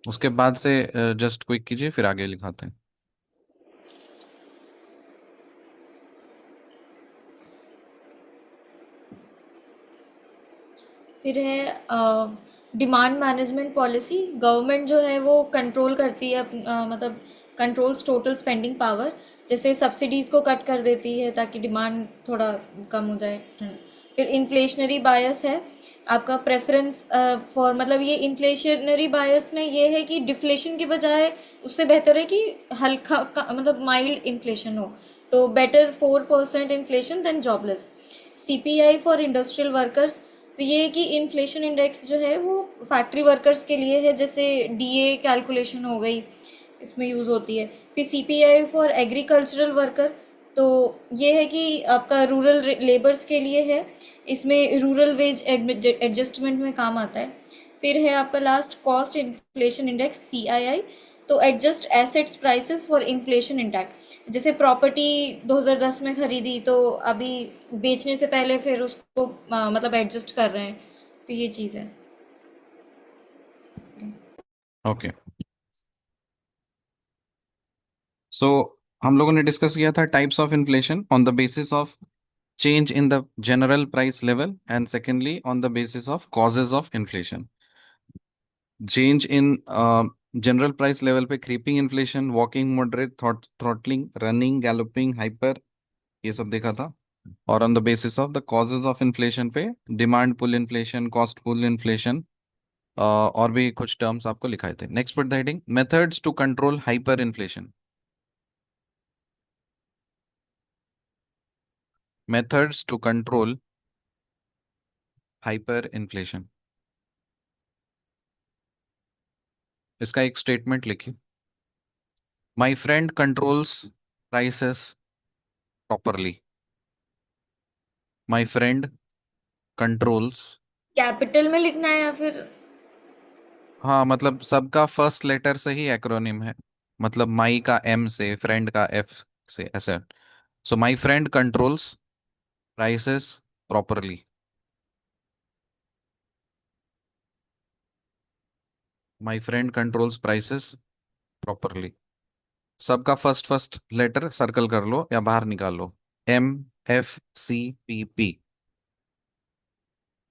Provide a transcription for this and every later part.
उसके बाद से जस्ट क्विक कीजिए, फिर आगे लिखाते हैं। फिर है डिमांड मैनेजमेंट पॉलिसी। गवर्नमेंट जो है वो कंट्रोल करती है मतलब कंट्रोल्स टोटल स्पेंडिंग पावर। जैसे सब्सिडीज़ को कट कर देती है ताकि डिमांड थोड़ा कम हो जाए। फिर इन्फ्लेशनरी बायस है आपका प्रेफरेंस फॉर, मतलब ये इन्फ्लेशनरी बायस में ये है कि डिफ्लेशन के बजाय उससे बेहतर है कि मतलब माइल्ड इन्फ्लेशन हो। तो better 4% inflation then jobless. CPI for industrial workers. तो ये है कि इन्फ्लेशन इंडेक्स जो है वो फैक्ट्री वर्कर्स के लिए है, जैसे डीए कैलकुलेशन हो गई, इसमें यूज़ होती है। फिर सीपीआई फॉर एग्रीकल्चरल वर्कर। तो ये है कि आपका रूरल लेबर्स के लिए है, इसमें रूरल वेज एडजस्टमेंट में काम आता है। फिर है आपका last cost inflation index CII. तो adjust assets prices for inflation intact. जैसे प्रॉपर्टी 2010 में खरीदी तो अभी बेचने से पहले फिर उसको मतलब एडजस्ट कर रहे हैं। तो ये चीज़ है। ओके। सो हम लोगों ने डिस्कस किया था types of inflation on the basis of change in the general price level, and secondly on the basis of causes of inflation. Change in general price level पे creeping inflation, walking moderate, throttling, running, galloping, hyper, ये सब देखा था। और on the basis of the causes of inflation पे demand pull inflation, cost pull inflation, और भी कुछ terms आपको लिखाए थे। Next put the heading methods to control hyperinflation. Methods to control hyperinflation. इसका एक स्टेटमेंट लिखिए। My friend controls prices properly. My friend controls। Capital में लिखना है या फिर? हाँ, मतलब सबका फर्स्ट लेटर से ही एक्रोनिम है। मतलब माई का एम से, फ्रेंड का एफ से, ऐसे। So my friend controls prices properly. My friend controls prices properly. सबका फर्स्ट फर्स्ट लेटर सर्कल कर लो या बाहर निकाल लो। M, F, C, P, P.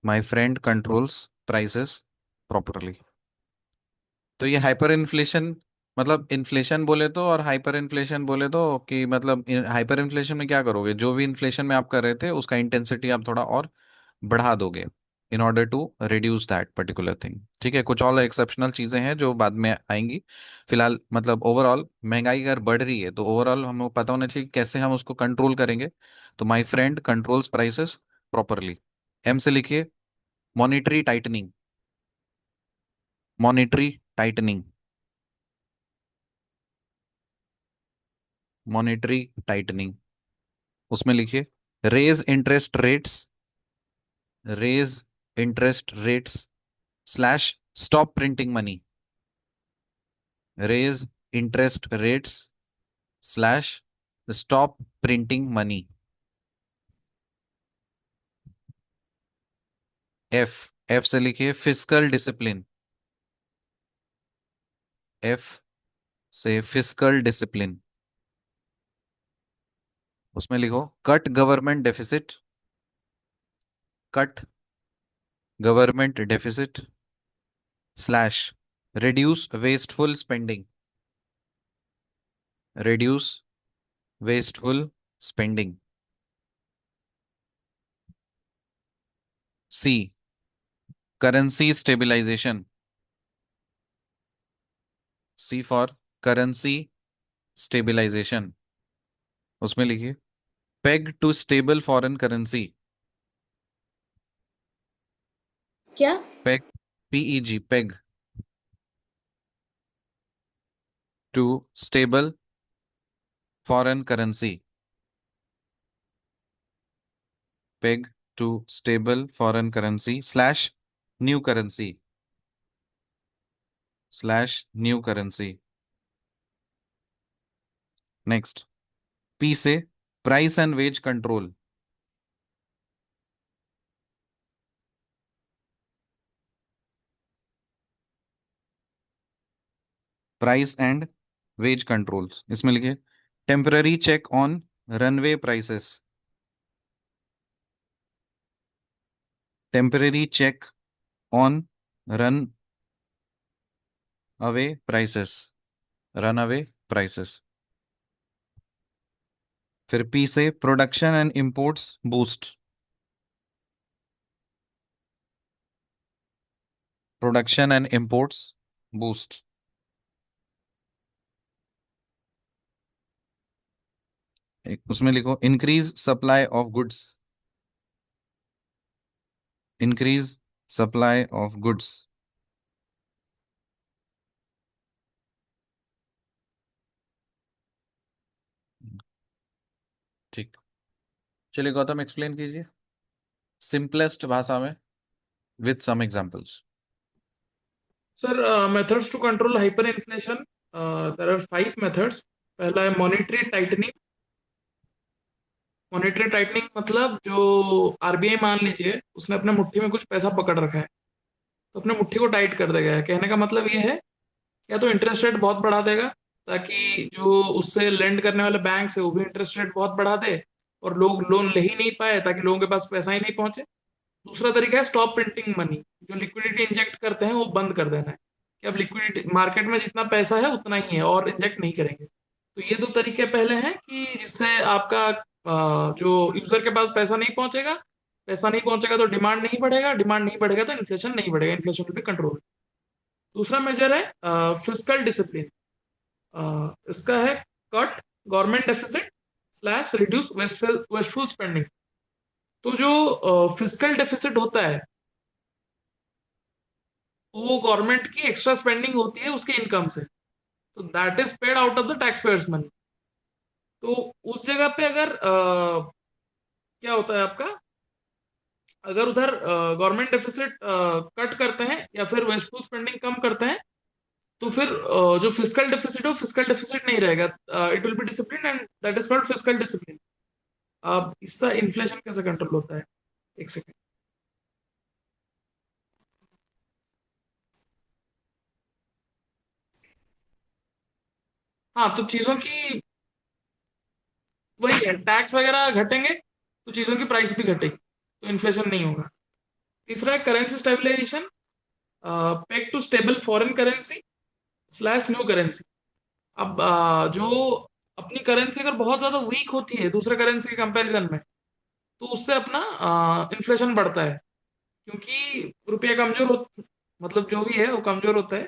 My friend controls prices properly. तो ये हाइपर इन्फ्लेशन, मतलब इन्फ्लेशन बोले तो और हाइपर इन्फ्लेशन बोले तो कि मतलब हाइपर इन्फ्लेशन में क्या करोगे, जो भी इन्फ्लेशन में आप कर रहे थे उसका इंटेंसिटी आप थोड़ा और बढ़ा दोगे in order to reduce that particular thing. ठीक है, कुछ और एक्सेप्शनल चीजें हैं जो बाद में आएंगी। फिलहाल मतलब ओवरऑल महंगाई अगर बढ़ रही है तो ओवरऑल हमें पता होना चाहिए कैसे हम उसको कंट्रोल करेंगे। तो my friend controls prices properly. M से लिखिए monetary tightening. Monetary tightening. Monetary tightening. उसमें लिखिए raise interest rates. Raise interest rates slash stop printing money. Raise interest rates slash stop printing money. F. F से लिखिए fiscal discipline. F से fiscal discipline. उसमें लिखो cut government deficit. Cut government deficit slash reduce wasteful spending. Reduce wasteful spending. C currency stabilization. C for currency stabilization. उसमें लिखिए peg to stable foreign currency. क्या? Peg, P E G, peg to stable foreign currency. Peg to stable foreign currency slash new currency. Slash new currency. Next P से price and wage control. Price and wage controls, इसमें लिखिए temporary check on runaway prices, temporary check on run away prices, run away prices. फिर P से production and imports boost, production and imports boost. उसमें लिखो increase supply of goods, increase supply of goods. ठीक, चलिए Gautam explain कीजिए simplest भाषा में with some examples. Sir, methods to control hyper inflation, there are 5 methods. पहला है मॉनेटरी टाइटनिंग। मॉनेटरी टाइटनिंग मतलब जो आरबीआई, मान लीजिए उसने अपने मुट्ठी में कुछ पैसा पकड़ रखा है, तो अपने मुट्ठी को टाइट कर देगा। कहने का मतलब ये है, या तो इंटरेस्ट रेट बहुत बढ़ा देगा ताकि जो उससे लेंड करने वाले बैंक है वो भी इंटरेस्ट रेट बहुत बढ़ा दे और लोग लोन ले ही नहीं पाए ताकि लोगों के पास पैसा ही नहीं पहुंचे। दूसरा तरीका है स्टॉप प्रिंटिंग मनी। जो लिक्विडिटी इंजेक्ट करते हैं वो बंद कर देना है, कि अब लिक्विडिटी मार्केट में जितना पैसा है उतना ही है और इंजेक्ट नहीं करेंगे। तो ये दो तरीके पहले हैं कि जिससे आपका जो यूजर के पास पैसा नहीं पहुंचेगा। पैसा नहीं पहुंचेगा तो डिमांड नहीं बढ़ेगा, डिमांड नहीं बढ़ेगा तो इन्फ्लेशन नहीं बढ़ेगा, इन्फ्लेशन विल बी कंट्रोल। दूसरा मेजर है फिस्कल डिसिप्लिन। इसका है cut government deficit slash reduce wasteful spending. तो जो फिस्कल डेफिसिट होता है वो गवर्नमेंट की एक्स्ट्रा स्पेंडिंग होती है उसके इनकम से, तो that is paid out of the tax payers money. तो उस जगह पे अगर क्या होता है आपका, अगर उधर गवर्नमेंट डेफिसिट कट करते हैं या फिर वेस्टफुल स्पेंडिंग कम करते हैं, तो फिर जो फिजिकल डेफिसिट हो फिजिकल डेफिसिट नहीं रहेगा। It will be discipline and that is called physical discipline. अब इसका इन्फ्लेशन कैसे कंट्रोल होता है, एक सेकेंड। हाँ, तो चीजों की वही है, टैक्स वगैरह घटेंगे तो चीजों की प्राइस भी घटेगी, तो इन्फ्लेशन नहीं होगा। तीसरा है currency stabilization, peg to stable foreign currency slash new currency. अब जो अपनी करेंसी अगर बहुत ज्यादा वीक होती है दूसरे करेंसी के कंपैरिजन में, तो उससे अपना इन्फ्लेशन बढ़ता है, क्योंकि रुपया कमजोर हो, मतलब जो भी है वो कमजोर होता है।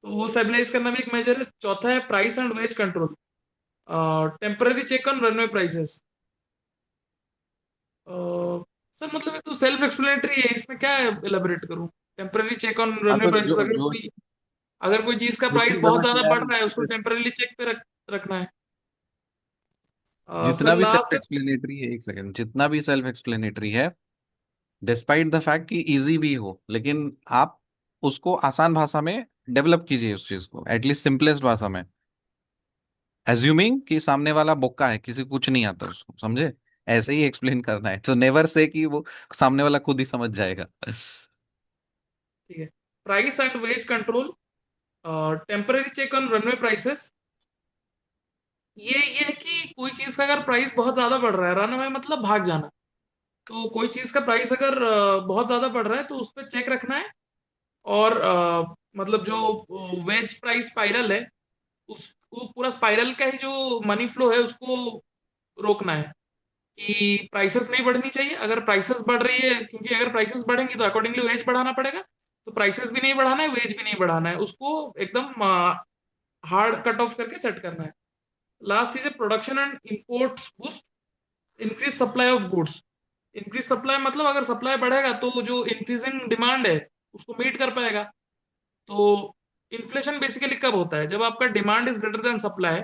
तो वो स्टेबलाइज करना भी एक मेजर है। चौथा है price and wage control, temporary check on runaway prices. Sir मतलब ये तो सेल्फ एक्सप्लेनेटरी है, इसमें क्या एलाबोरेट करूं। टेम्पररी चेक ऑन हाँ रनवे तो प्राइसेस, जो जो अगर कोई चीज का जो प्राइस चीज बहुत समझ ज्यादा में आ बढ़ रहा है उसको रही है, टेम्पररी चेक पे रखना है। जितना फिर भी सेल्फ लास्ट। एक्सप्लेनेटरी है, एक सेकंड, जितना भी सेल्फ एक्सप्लेनेटरी है, डिस्पाइट द फैक्ट कि इजी भी हो, लेकिन आप उसको आसान भाषा में डेवलप कीजिए उस चीज को, एटलीस्ट सिंपलेस्ट भाषा में, एज्यूमिंग कि सामने वाला बोका है, किसी को कुछ नहीं आता उसको, समझे? ऐसे ही एक्सप्लेन करना है, तो नेवर से कि वो सामने वाला खुद ही समझ जाएगा। ठीक है, price and wage control, temporary check on runaway prices. ये है कि कोई चीज का अगर प्राइस बहुत ज्यादा बढ़ रहा है, रनवे मतलब भाग जाना, तो कोई चीज का प्राइस अगर बहुत ज्यादा बढ़ रहा है तो उस पर चेक रखना है। और मतलब जो वेज प्राइस स्पाइरल है उसको, पूरा स्पाइरल का ही जो मनी फ्लो है उसको रोकना है, कि प्राइसेस नहीं बढ़नी चाहिए। अगर प्राइसेस बढ़ रही है, क्योंकि अगर प्राइसेस बढ़ेंगी तो अकॉर्डिंगली वेज बढ़ाना पड़ेगा, तो प्राइसेस भी नहीं बढ़ाना है, वेज भी नहीं बढ़ाना है, उसको एकदम हार्ड कट ऑफ करके सेट करना है। लास्ट चीज है production and imports boost, increase supply of goods. Increase supply मतलब अगर सप्लाई बढ़ेगा तो जो इंक्रीजिंग डिमांड है उसको मीट कर पाएगा। तो इन्फ्लेशन बेसिकली कब होता है, जब आपका demand is greater than supply.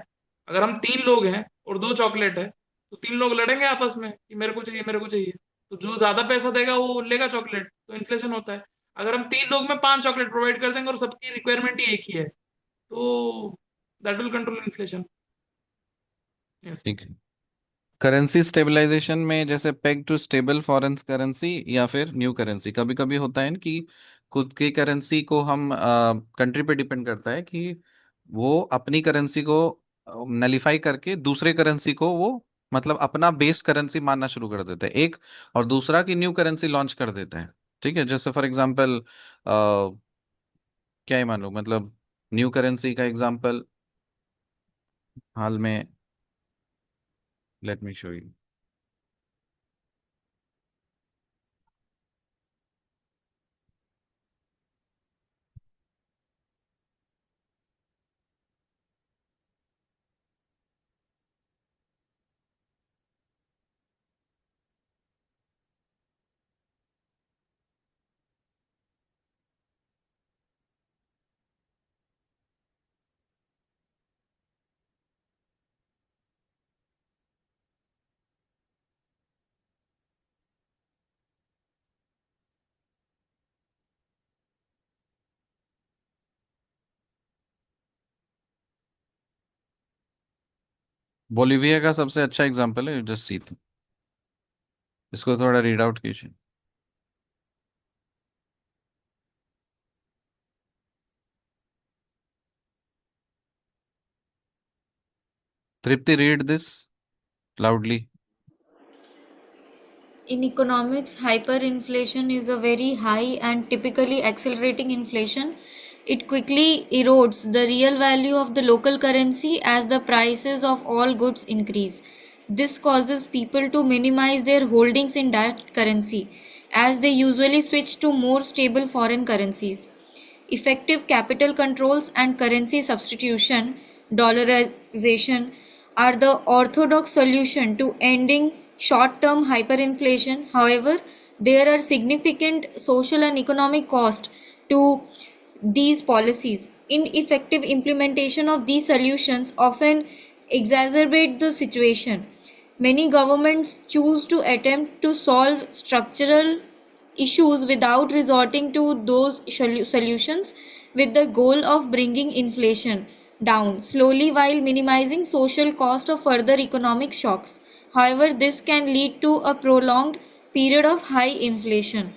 अगर हम 3 लोग हैं और 2 चॉकलेट है, तो 3 लोग लड़ेंगे आपस में कि मेरे को चाहिए मेरे को चाहिए, तो जो ज्यादा पैसा देगा वो लेगा चॉकलेट, तो इन्फ्लेशन होता है। अगर हम 3 लोग में 5 चॉकलेट प्रोवाइड कर देंगे और सबकी रिक्वायरमेंट ही एक ही है, तो that will control inflation. Yes. ठीक है, करेंसी स्टेबलाइजेशन में जैसे peg to stable foreign currency या फिर न्यू करेंसी, कभी कभी होता है ना कि खुद की करेंसी को हम कंट्री पे डिपेंड करता है कि वो अपनी करेंसी को नलीफाई करके दूसरे करेंसी को वो मतलब अपना बेस करेंसी मानना शुरू कर देते हैं एक, और दूसरा की न्यू करेंसी लॉन्च कर देते हैं। ठीक है, जैसे फॉर एग्जांपल क्या ही मान लो, मतलब न्यू करेंसी का एग्जांपल हाल में, let me show you. Bolivia का सबसे अच्छा एग्जांपल है, जस्ट सी, इसको थोड़ा रीड आउट कीजिए। Tripti, read this loudly. In economics, hyperinflation is a very high and typically accelerating inflation. It quickly erodes the real value of the local currency as the prices of all goods increase. This causes people to minimize their holdings in that currency, as they usually switch to more stable foreign currencies. Effective capital controls and currency substitution, dollarization, are the orthodox solution to ending short-term hyperinflation. However, there are significant social and economic costs to these policies. Ineffective implementation of these solutions often exacerbate the situation. Many governments choose to attempt to solve structural issues without resorting to those solutions, with the goal of bringing inflation down slowly while minimizing social cost of further economic shocks. However, this can lead to a prolonged period of high inflation.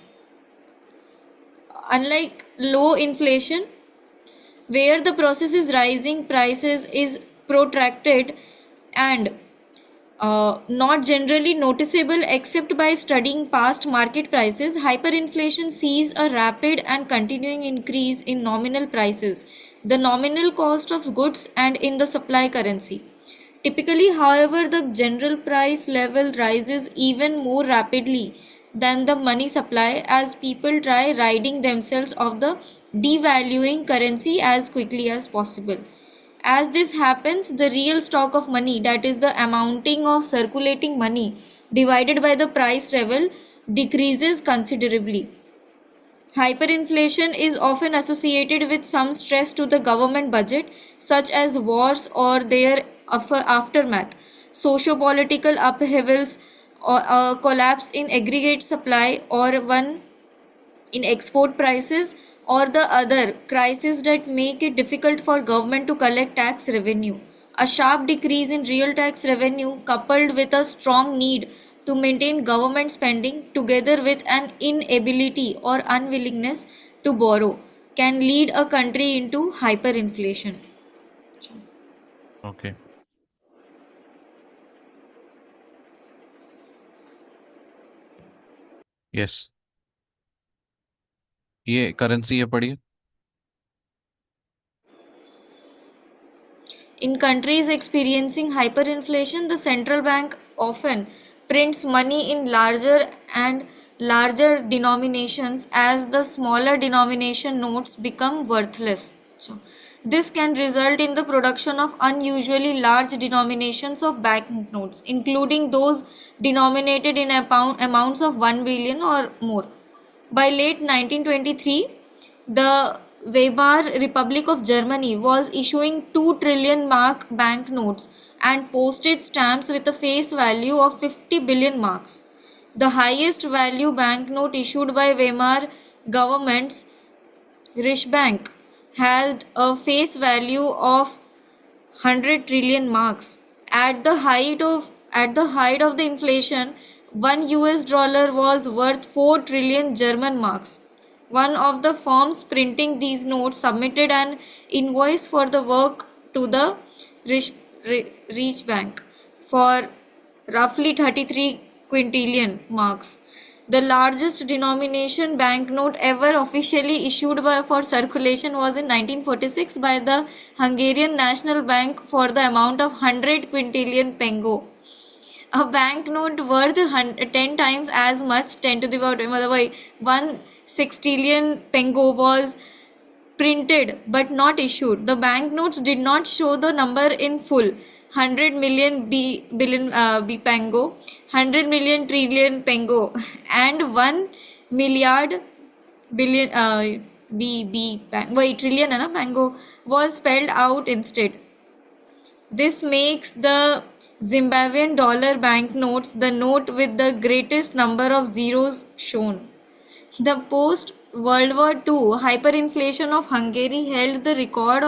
Unlike low inflation, where the process is rising prices is protracted and not generally noticeable except by studying past market prices, hyperinflation sees a rapid and continuing increase in nominal prices, the nominal cost of goods, and in the supply currency. Typically, however, the general price level rises even more rapidly than the money supply as people try ridding themselves of the devaluing currency as quickly as possible. As this happens, the real stock of money, that is the amounting of circulating money divided by the price level, decreases considerably. Hyperinflation is often associated with some stress to the government budget, such as wars or their aftermath, socio-political upheavals, or a collapse in aggregate supply, or one in export prices, or the other crises that make it difficult for government to collect tax revenue. A sharp decrease in real tax revenue coupled with a strong need to maintain government spending together with an inability or unwillingness to borrow can lead a country into hyperinflation. Okay, yes, ये currency है, पढ़िए। In countries experiencing hyperinflation, the central bank often prints money in larger and larger denominations as the smaller denomination notes become worthless. So, this can result in the production of unusually large denominations of banknotes, including those denominated in amounts of 1 billion or more. By late 1923, the Weimar Republic of Germany was issuing 2 trillion mark banknotes and postage stamps with a face value of 50 billion marks. The highest value banknote issued by Weimar government's Reichsbank had a face value of 100 trillion marks. At the height of the inflation, 1 US dollar was worth 4 trillion German marks. One of the firms printing these notes submitted an invoice for the work to the Rich, Reach Bank for roughly 33 quintillion marks, the largest denomination banknote ever officially issued for circulation was in 1946 by the Hungarian National Bank for the amount of 100 quintillion pengo. A banknote worth 10 times as much, 10 to the power मतलब 1 sextillion pengo was printed but not issued. The banknotes did not show the number in full. 100 million B pengo, 100 million trillion pengo, and 1 milliard billion B वही trillion है ना pengo was spelled out instead. This makes the Zimbabwean dollar banknotes the note with the greatest number of zeros shown. The post-World War II hyperinflation of Hungary held the record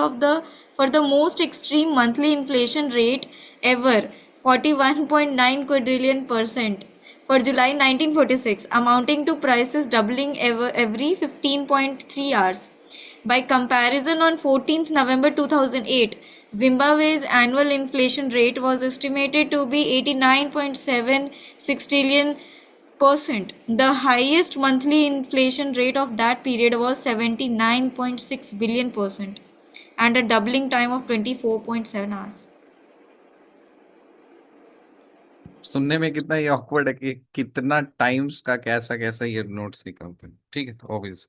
for the most extreme monthly inflation rate ever, 41.9 quadrillion percent for July 1946, amounting to prices doubling every 15.3 hours. By comparison, on 14th November 2008, Zimbabwe's annual inflation rate was estimated to be 89.76 trillion percent. The highest monthly inflation rate of that period was 79.6 billion percent and a doubling time of 24.7 hours. सुनने में कितना ये awkward है कि कितना times का कैसा कैसा ये नोट्स निकलते हैं, ठीक है, तो ऑब्वियस।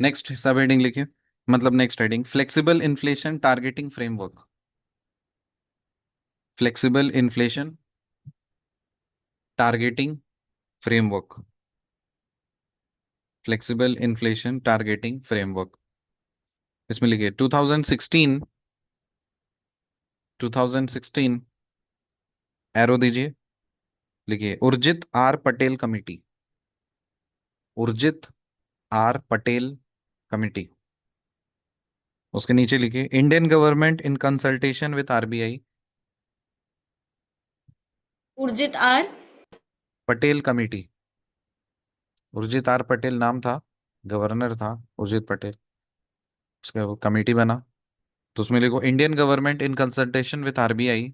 नेक्स्ट सब हेडिंग लिखिए, मतलब next heading flexible inflation targeting framework. Flexible inflation targeting framework. Flexible inflation targeting framework, इसमें लिखिए 2016 एरो दीजिए, लिखिए Urjit R Patel committee. Urjit R Patel committee. उसके नीचे लिखिए Indian government in consultation with RBI. Urjit R Patel committee. Urjit R Patel नाम था, गवर्नर था उर्जित पटेल, उसका वो कमेटी बना, तो उसमें लिखो Indian government in consultation with RBI.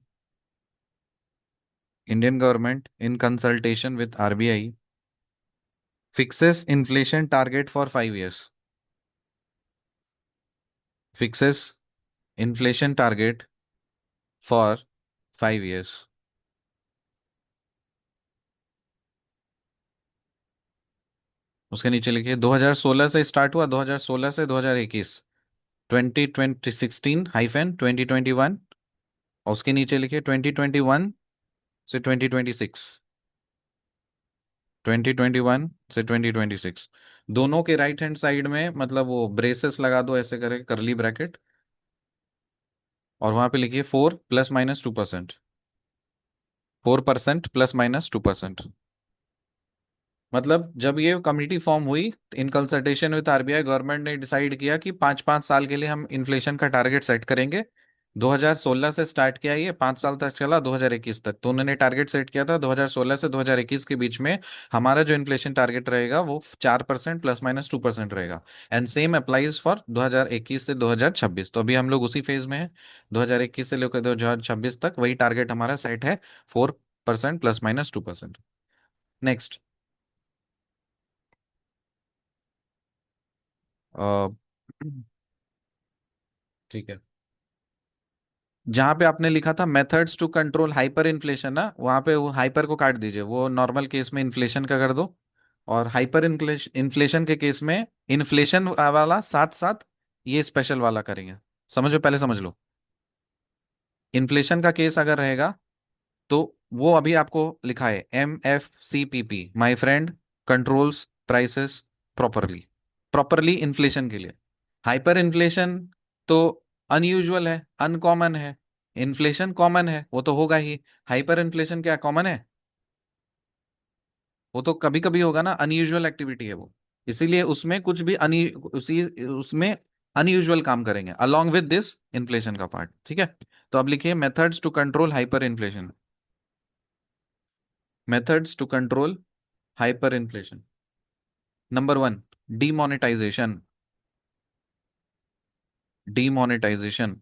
Indian government in consultation with RBI fixes inflation target for 5 years। Fixes inflation target for 5 years। उसके नीचे लिखिए 2016 से स्टार्ट हुआ, 2016 से 2021, 2016-2021। और उसके नीचे लिखिए 2021 से 2026। 2021 से 2026 दोनों के राइट हैंड साइड में मतलब वो ब्रेसेस लगा दो, ऐसे करके करली ब्रैकेट, और वहां पे लिखिए 4 ± 2%। 4% ± 2%। मतलब जब ये कमेटी फॉर्म हुई इन कंसल्टेशन विद आरबीआई, गवर्नमेंट ने डिसाइड किया कि 5-5 साल के लिए हम इन्फ्लेशन का टारगेट सेट करेंगे। 2016 से स्टार्ट किया, ये 5 साल तक चला 2021 तक, तो उन्होंने टारगेट सेट किया था 2016 से 2021 के बीच में हमारा जो इन्फ्लेशन टारगेट रहेगा वो 4% ± 2% रहेगा। एंड सेम अप्लाइज फॉर 2021 से 2026। तो अभी हम लोग उसी फेज में हैं, 2021 से लेकर 2026 तक वही टारगेट हमारा सेट है, 4% ± 2%। नेक्स्ट, ठीक है, जहां पे आपने लिखा था methods to control hyper inflation ना, वहां पे वो हाइपर को काट दीजिए, वो नॉर्मल केस में इन्फ्लेशन का कर दो, और हाइपर इन्फ्लेशन के केस में इन्फ्लेशन वाला साथ साथ ये स्पेशल वाला करेंगे। समझो, पहले समझ लो। इन्फ्लेशन का केस अगर रहेगा तो वो अभी आपको लिखा है MFCPP, my friend controls prices properly. Properly inflation के लिए। हाइपर इन्फ्लेशन तो अनयूजुअल है, अनकॉमन है। इन्फ्लेशन कॉमन है, वो तो होगा ही। हाइपर इन्फ्लेशन क्या कॉमन है? वो तो कभी कभी होगा ना, अनयूजुअल एक्टिविटी है वो। इसीलिए उसमें कुछ भी उसी उसमें अनयूजुअल काम करेंगे अलोंग विद दिस इन्फ्लेशन का पार्ट, ठीक है। तो अब लिखिए methods to control hyper inflation. Methods to control hyper inflation. Number 1, demonetization, demonetization.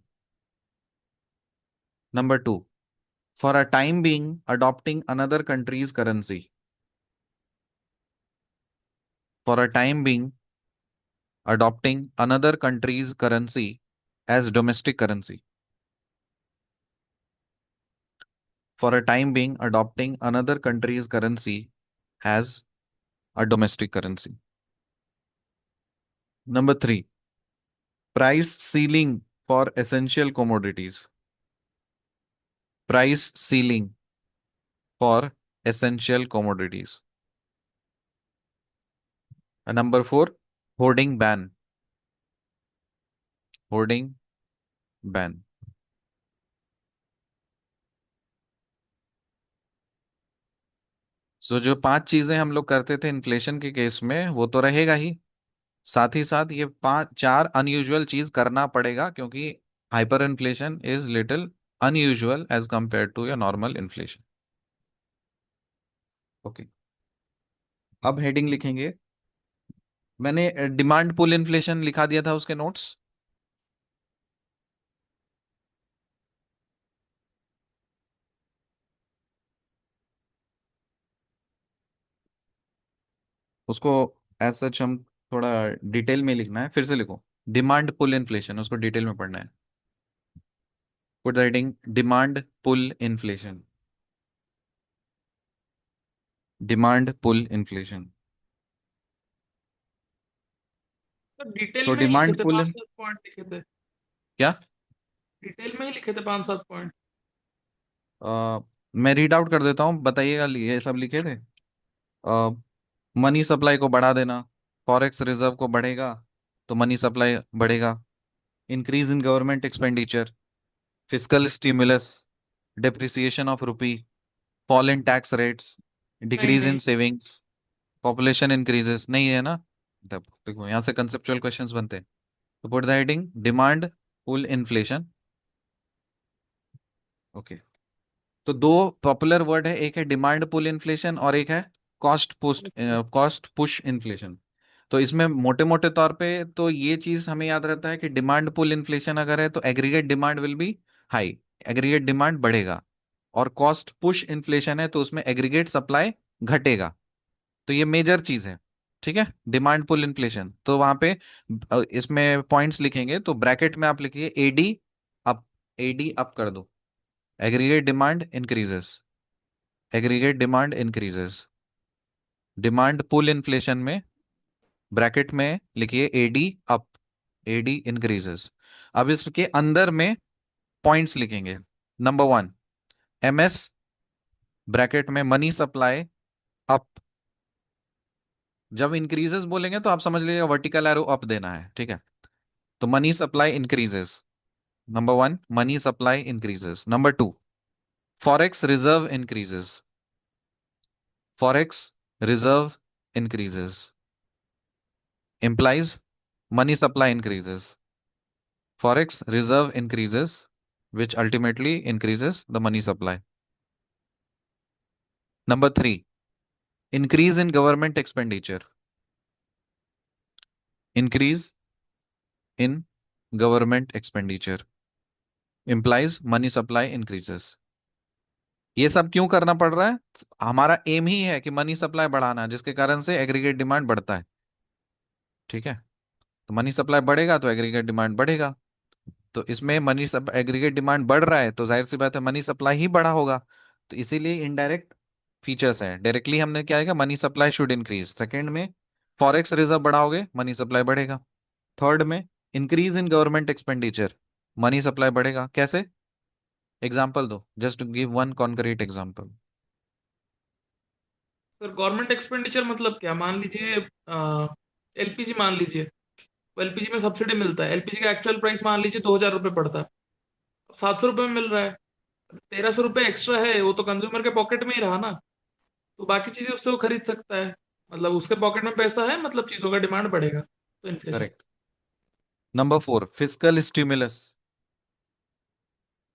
Number two, for a time being adopting another country's currency, for a time being adopting another country's currency as domestic currency, for a time being adopting another country's currency as a domestic currency. Number three, price ceiling for essential commodities, price ceiling for essential commodities. And number four, hoarding ban, hoarding ban. सो जो पांच चीजें हम लोग करते थे inflation के case में वो तो रहेगा ही, साथ ही साथ ये पांच चार अनयूजुअल चीज करना पड़ेगा क्योंकि hyper inflation is little unusual as compare to your normal inflation. Okay, अब हेडिंग लिखेंगे। मैंने डिमांड पुल इन्फ्लेशन लिखा दिया था उसके नोट्स। उसको एज सच हम थोड़ा डिटेल में लिखना है, फिर से लिखो। डिमांड पुल इन्फ्लेशन, उसको डिटेल में पढ़ना है। Put the heading demand pull inflation, demand pull inflation. तो डिटेल सो में ही लिखे डिमांड थे, पुल 5-7 पॉइंट लिखे थे। क्या? डिटेल में ही लिखे थे 5-7 पॉइंट। मैं रीड आउट कर देता हूँ, बताइएगा। ये सब लिखे थे। मनी सप्लाई को बढ़ा देना, फॉरेक्स रिजर्व को बढ़ेगा तो मनी सप्लाई बढ़ेगा। Increase in government expenditure, fiscal stimulus, depreciation of rupee, fall in tax rates, नहीं डिक्रीज इन नहीं। Savings, population increases. नहीं है ना? तब देखो यहाँ से कंसेप्चुअल क्वेश्चंस बनते हैं। तो put the heading demand pull inflation. Okay, तो दो पॉपुलर वर्ड है, एक है डिमांड पुल इन्फ्लेशन और एक है कॉस्ट पुश इन्फ्लेशन। तो इसमें मोटे मोटे तौर पे तो ये चीज हमें याद रहता है कि डिमांड पुल इन्फ्लेशन अगर है तो aggregate demand will be high, aggregate demand बढ़ेगा। और कॉस्ट पुश इन्फ्लेशन है तो उसमें एग्रीगेट सप्लाई घटेगा। तो ये मेजर चीज है। ठीक है, डिमांड पुल इन्फ्लेशन। तो वहां पे इसमें पॉइंट्स लिखेंगे तो ब्रैकेट में आप लिखिए एडी अप, एडी अप कर दो। Aggregate demand increases, aggregate demand increases. Demand pull inflation में ब्रैकेट में लिखिए एडी अप, एडी इंक्रीजेस। अब इसके अंदर में पॉइंट्स लिखेंगे। नंबर वन, एमएस ब्रैकेट में मनी सप्लाई अप। जब इंक्रीजेस बोलेंगे तो आप समझ लीजिएगा वर्टिकल एरो अप देना है। ठीक है, तो money supply increases. Number one, money supply increases. Number two, forex reserve increases, forex reserve increases implies money supply increases. Forex reserve increases, which ultimately increases the money supply. Number three, increase in government expenditure. Increase in government expenditure implies money supply increases. ये सब क्यों करना पड़ रहा है? हमारा M ही है कि मनी सप्लाई बढ़ाना, जिसके कारण से एग्रीगेट डिमांड बढ़ता है। ठीक है, तो मनी सप्लाई बढ़ेगा तो एग्रीगेट डिमांड बढ़ेगा। तो इसमें मनी सब एग्रीगेट डिमांड बढ़ रहा है तो जाहिर सी बात है मनी सप्लाई ही बढ़ा होगा। तो इसीलिए इनडायरेक्ट फीचर्स हैं। डायरेक्टली हमने क्या है, money supply should increase. Second में फॉरेक्स रिजर्व बढ़ाओगे मनी सप्लाई बढ़ेगा। थर्ड में increase in government expenditure, money supply बढ़ेगा। कैसे? एग्जाम्पल दो, just give one concrete example. Sir government expenditure मतलब क्या? मान लीजिए एलपीजी मान लीजिए, तो एलपीजी में सब्सिडी मिलता है। एलपीजी का एक्चुअल प्राइस मान लीजिए 2,000 रुपये पड़ता है, 700 रुपये में मिल रहा है। 1,300 रुपये एक्स्ट्रा है, वो तो कंज्यूमर के पॉकेट में ही रहा ना। तो बाकी चीजें उससे वो खरीद सकता है। मतलब उसके पॉकेट में पैसा है, मतलब चीजों का डिमांड बढ़ेगा, तो inflation. Correct. Number four, fiscal stimulus,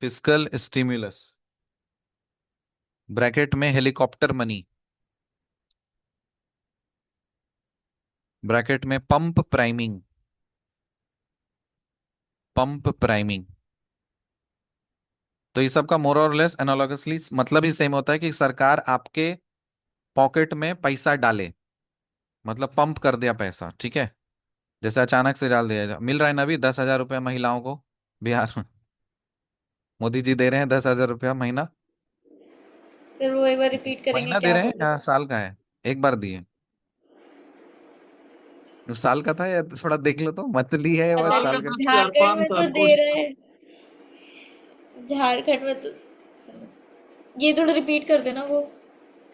fiscal stimulus bracket में हेलीकॉप्टर मनी, ब्रैकेट में पंप प्राइमिंग। Pump priming. तो ये सब का मोर और लेस एनालॉगसली मतलब ही सेम होता है कि सरकार आपके पॉकेट में पैसा डाले, मतलब पंप कर दिया पैसा, ठीक है। जैसे अचानक से डाल दिया मिल रहा है ना अभी 10,000 रुपया महिलाओं को बिहार में। मोदी जी दे रहे हैं 10,000 रुपया महीना। फिर वो एक बार रिपीट करेंगे, महीना दे क्या रहे हैं बोले? या साल का है? एक बार दिए। साल का था या थोड़ा देख लो तो मंथली है या पता साल नहीं, का साल का। 10,000, झारखंड पाँच में तो साल दे कोई। रहे हैं। झारखंड में तो चलो, ये थोड़ा रिपीट कर देना वो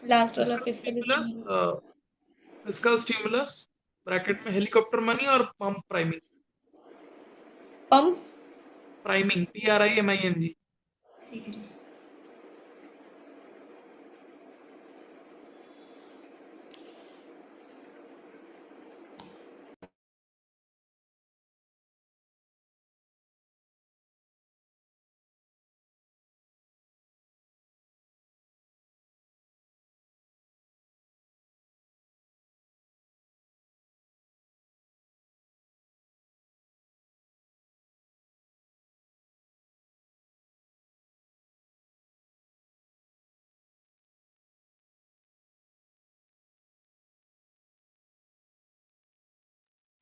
लास्ट वाला, fiscal physical stimulus, stimulus. Fiscal stimulus bracket में हेलीकॉप्टर मनी और pump priming. Pump. Priming, PRIMING। ठीक है।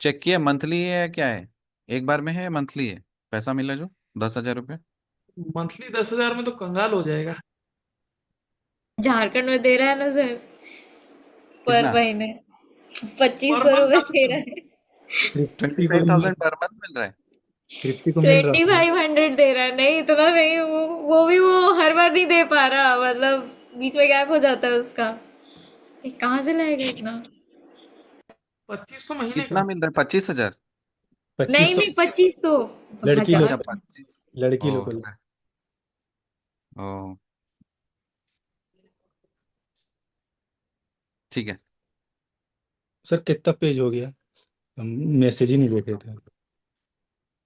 चेक किया मंथली है या क्या है? एक बार में है या मंथली है? पैसा मिला जो 10,000 रुपये। मंथली 10,000 में तो कंगाल हो जाएगा। झारखंड में दे रहा है ना सर, पर कितना? महीने पच्चीस पर सौ मंथ रुपए दे 10,000। रहा है। ट्वेंटी कृप्ति को फाइव मिल थाउजेंड रहा पर मंथ मिल रहा है। कृप्ति को मिल रहा है। 2500 दे रहा है, नहीं इतना नहीं, वो भी वो हर बार नहीं दे पा रहा, मतलब बीच में गैप हो जाता है उसका। ये कहाँ से लाएगा इतना? 2500 महीने कितना का। मिल रहा है? 25,000? पच्चीस नहीं सौ नहीं, 2500। लड़की लोग अच्छा हजार। को। 25। लड़की लोग ओ। को। ओ। ठीक है। सर कितना पेज हो गया? हम मैसेज ही नहीं देखे थे।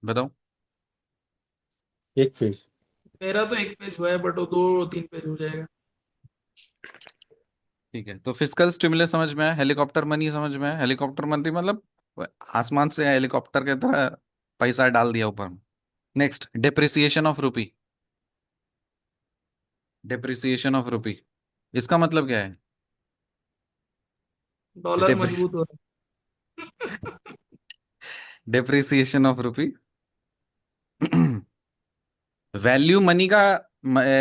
बताओ। एक पेज। मेरा तो एक पेज हुआ है, बट वो 2-3 पेज हो जाएगा। ठीक है, तो फिजिकल स्टिमुलस समझ में आया, हेलीकॉप्टर मनी समझ में आया। हेलीकॉप्टर मनी मतलब आसमान से हेलीकॉप्टर की तरह पैसा डाल दिया ऊपर। Next, depreciation of rupee. Depreciation of रूपी, इसका मतलब क्या है? डॉलर डिप्रिस मजबूत हो रहा डिप्रिसिएशन ऑफ रूपी। वैल्यू मनी का,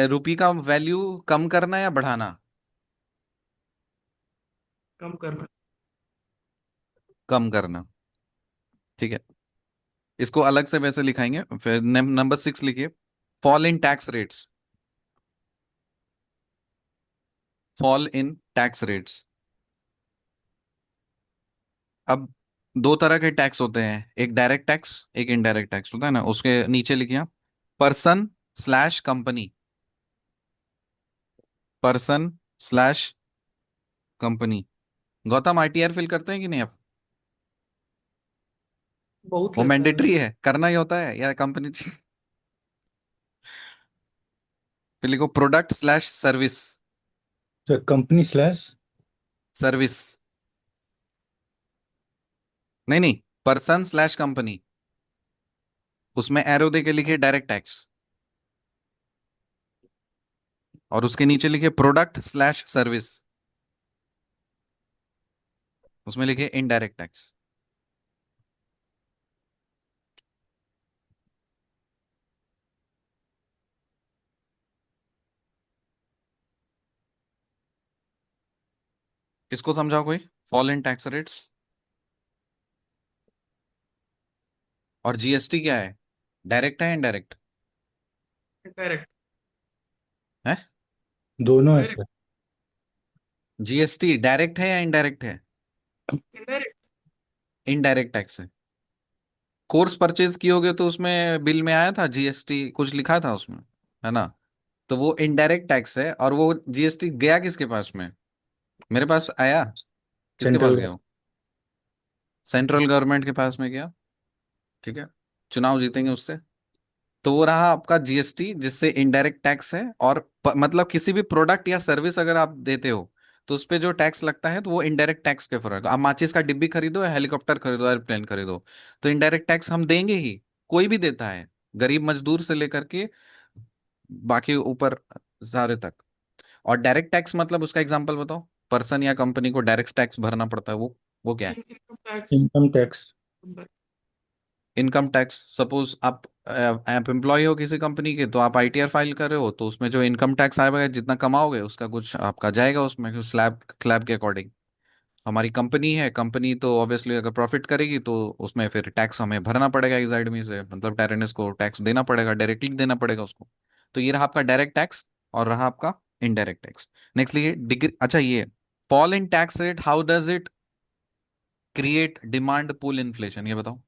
रूपी का वैल्यू कम करना या बढ़ाना? है, कम करना। कम करना। ठीक है, इसको अलग से वैसे लिखाएंगे। फिर नंबर 6 लिखिए, fall in tax rates. Fall in tax rates. अब दो तरह के टैक्स होते हैं, एक डायरेक्ट टैक्स, एक इनडायरेक्ट टैक्स होता है ना। उसके नीचे लिखिए, person slash company. Person slash company. Gautam ITR fill करते हैं कि नहीं आप? बहुत वो लगता है मैंडेटरी भाई। है, करना ही होता है या कंपनी? फिर लिखो product slash service. Sir company slash. Service. नहीं नहीं, पर्सन स्लैश कंपनी, उसमें एरो दे के लिखिए डायरेक्ट टैक्स, और उसके नीचे लिखिए प्रोडक्ट स्लैश सर्विस, उसमें लिखिए इनडायरेक्ट टैक्स। इसको समझाओ कोई, फॉल इन टैक्स रेट्स। और जीएसटी क्या है? डायरेक्ट है इनडायरेक्ट? डायरेक्ट। है? दोनों है डायरेक्ट। सर। जीएसटी डायरेक्ट है या इनडायरेक्ट है? इनडायरेक्ट। इनडायरेक्ट टैक्स है। कोर्स परचेज किए तो उसमें बिल में आया था जीएसटी, कुछ लिखा था उसमें, है ना? तो वो इनडायरेक्ट टैक्स है, और वो जीएसटी गया किसके पास में? मेरे पास आया? किसके पास सेंट्रल। गया वो? सेंट्रल गवर्नमेंट के पास में गया। ठीक है, चुनाव जीतेंगे उससे। तो वो रहा आपका जीएसटी, जिससे इनडायरेक्ट टैक्स है। और मतलब किसी भी प्रोडक्ट या सर्विस अगर आप देते हो, तो उस पे जो टैक्स लगता है तो वो इनडायरेक्ट टैक्स के फर्क। आप माचिस का डिब्बी खरीदो या हेलीकॉप्टर खरीदो, एयरप्लेन खरीदो, तो इनडायरेक्ट टैक्स हम देंगे ही, कोई भी देता है, गरीब मजदूर से लेकर के बाकी ऊपर सारे तक। और डायरेक्ट टैक्स मतलब उसका एग्जांपल बताओ, पर्सन या कंपनी को डायरेक्ट टैक्स भरना पड़ता है, वो क्या है? Income tax. Income tax. Income tax. Suppose आप एम्प्लॉय हो किसी कंपनी के, तो आप आईटीआर फाइल कर रहे हो, तो उसमें जो इनकम टैक्स आएगा, जितना कमाओगे उसका कुछ आपका जाएगा उसमें, स्लैब स्लैब के अकॉर्डिंग। हमारी कंपनी है, कंपनी तो ऑब्वियसली अगर प्रॉफिट करेगी तो उसमें फिर टैक्स हमें भरना पड़ेगा एग्जाइड में से, मतलब टेरेनिस को टैक्स देना पड़ेगा, डायरेक्टली देना पड़ेगा उसको। तो ये रहा आपका डायरेक्ट टैक्स, और रहा आपका इनडायरेक्ट टैक्स। नेक्स्ट लिखिए डिग्री, अच्छा ये fall in tax rate how does it create demand pull inflation, ये बताओ,